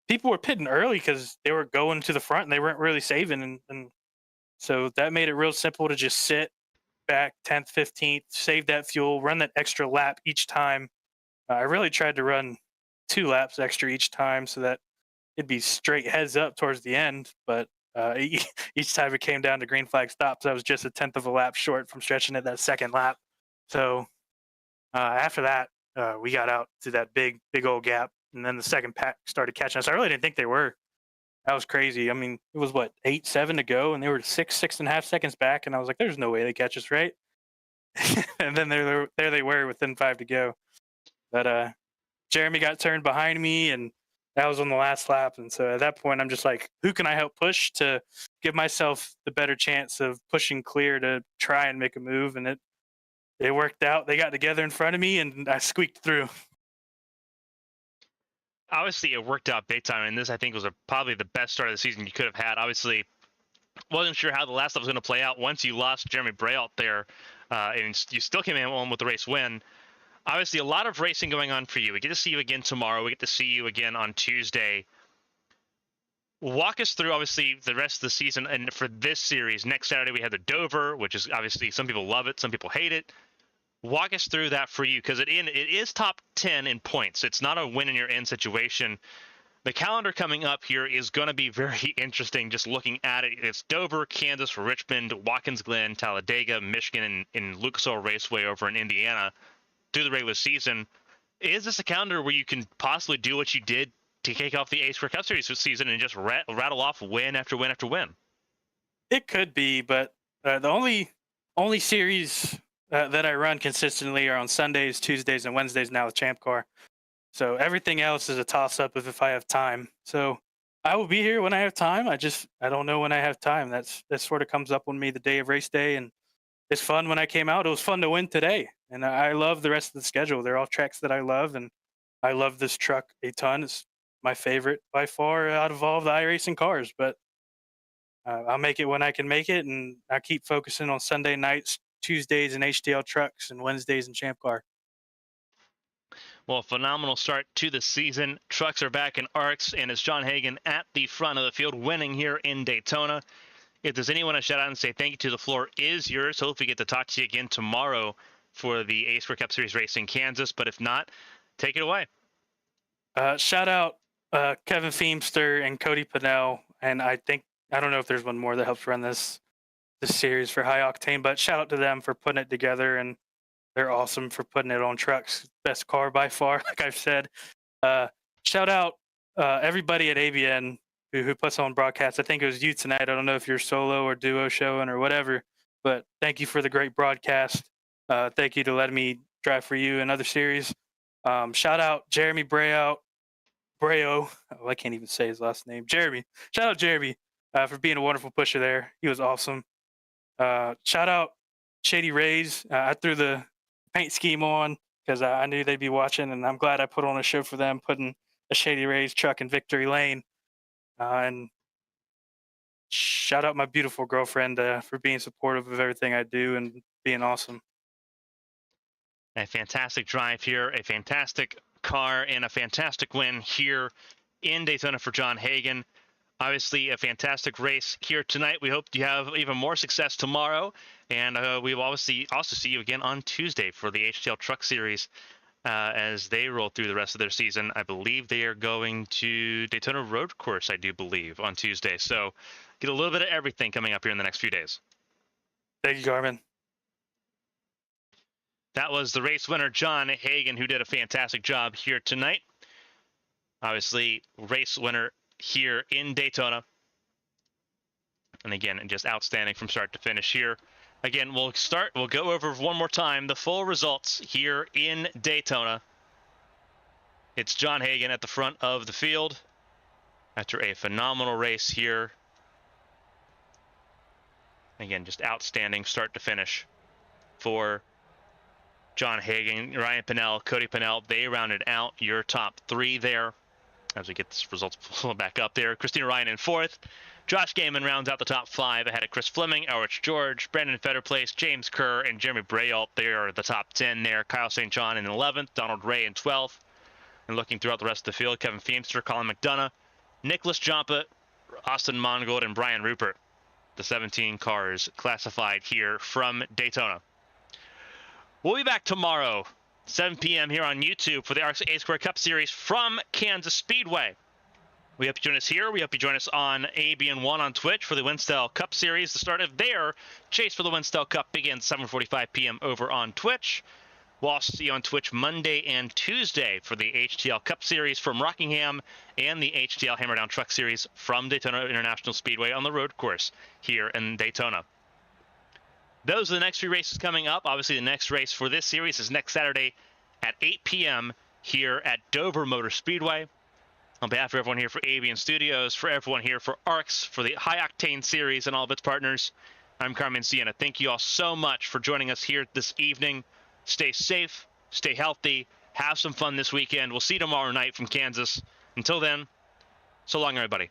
people were pitting early because they were going to the front and they weren't really saving. And so that made it real simple to just sit back 10th, 15th, save that fuel, run that extra lap each time. I really tried to run 2 laps extra each time so that it'd be straight heads up towards the end. But each time it came down to green flag stops, I was just a 10th of a lap short from stretching it that second lap. So after that, we got out to that big old gap, and then the second pack started catching us. I really didn't think they were. That was crazy. I mean, it was what, 8-7 to go, and they were 6.5 seconds back, and I was like, "There's no way they catch us, right?" And then there they were within 5 to go. But Jeremy got turned behind me, and that was on the last lap. And so at that point, I'm just like, who can I help push to give myself the better chance of pushing clear to try and make a move? And it worked out. They got together in front of me, and I squeaked through. Obviously, it worked out big time, and this, I think, was probably the best start of the season you could have had. Obviously, wasn't sure how the last lap was going to play out once you lost Jeremy Braille there, and you still came in on with the race win. Obviously, a lot of racing going on for you. We get to see you again tomorrow. We get to see you again on Tuesday. Walk us through, obviously, the rest of the season. And for this series, next Saturday, we have the Dover, which is obviously some people love it, some people hate it. Walk us through that for you, because it is top 10 in points. It's not a win in your end situation. The calendar coming up here is going to be very interesting just looking at it. It's Dover, Kansas, Richmond, Watkins Glen, Talladega, Michigan, and Lucas Oil Raceway over in Indiana through the regular season. Is this a calendar where you can possibly do what you did to kick off the A-Square Cup Series this season and just rattle off win after win after win? It could be, but the only series that I run consistently are on Sundays, Tuesdays, and Wednesdays now with Champ Car. So everything else is a toss-up if I have time. So I will be here when I have time. I don't know when I have time. That sort of comes up on me the day of race day, and it's fun when I came out. It was fun to win today, and I love the rest of the schedule. They're all tracks that I love, and I love this truck a ton. It's my favorite by far out of all the iRacing cars, but I'll make it when I can make it, and I keep focusing on Sunday nights, Tuesdays in HDL trucks, and Wednesdays in Champ Car. Well, phenomenal start to the season. Trucks are back in ARCS, and it's John Hagan at the front of the field winning here in Daytona. If there's anyone to shout out and say thank you to, the floor is yours. Hopefully we get to talk to you again tomorrow for the A-Square Cup Series race in Kansas. But if not, take it away. Shout out Kevin Feemster and Cody Pinnell. And I don't know if there's one more that helps run this series for High Octane, but shout out to them for putting it together. And they're awesome for putting it on trucks. Best car by far, like I've said. Shout out everybody at ABN who puts on broadcasts. I think it was you tonight. I don't know if you're solo or duo showing or whatever, but thank you for the great broadcast. Thank you to letting me drive for you in other series. Shout out Jeremy Breo. Oh, I can't even say his last name. Jeremy. Shout out Jeremy for being a wonderful pusher there. He was awesome. Shout out Shady Rays. I threw the paint scheme on because I knew they'd be watching, and I'm glad I put on a show for them, putting a Shady Rays truck in victory lane. And shout out my beautiful girlfriend for being supportive of everything I do and being awesome. A fantastic drive here, a fantastic car, and a fantastic win here in Daytona for John Hagan. Obviously, a fantastic race here tonight. We hope you have even more success tomorrow. And we will obviously also see you again on Tuesday for the HTL Truck Series as they roll through the rest of their season. I believe they are going to Daytona Road Course, I do believe, on Tuesday. So get a little bit of everything coming up here in the next few days. Thank you, Carmen. That was the race winner, John Hagan, who did a fantastic job here tonight. Obviously, race winner here in Daytona. And again, just outstanding from start to finish here. Again, we'll go over one more time the full results here in Daytona. It's John Hagan at the front of the field. after a phenomenal race here. Again, just outstanding start to finish for John Hagan, Ryan Pinnell, Cody Pinnell. They rounded out your top 3 there. As we get this results pulled back up there, Christina Ryan in 4th. Josh Gaiman rounds out the top 5 ahead of Chris Fleming, Elrich George, Brandon Fetterplace, James Kerr, and Jeremy Brault. They are the top 10 there. Kyle St. John in 11th, Donald Ray in 12th. And looking throughout the rest of the field, Kevin Feimster, Colin McDonough, Nicholas Jompa, Austin Mongold, and Brian Rupert. The 17 cars classified here from Daytona. We'll be back tomorrow, 7 p.m. here on YouTube for the ARCS A2 Cup Series from Kansas Speedway. We hope you join us here. We hope you join us on ABN1 on Twitch for the Winstel Cup Series. The start of their chase for the Winstel Cup begins 7:45 p.m. over on Twitch. We'll also see you on Twitch Monday and Tuesday for the HTL Cup Series from Rockingham and the HTL Hammerdown Truck Series from Daytona International Speedway on the road course here in Daytona. Those are the next 3 races coming up. Obviously, the next race for this series is next Saturday at 8 p.m. here at Dover Motor Speedway. On behalf of everyone here for Avian Studios, for everyone here for ARCS, for the High Octane Series and all of its partners, I'm Carmen Sienna. Thank you all so much for joining us here this evening. Stay safe, stay healthy, have some fun this weekend. We'll see you tomorrow night from Kansas. Until then, so long, everybody.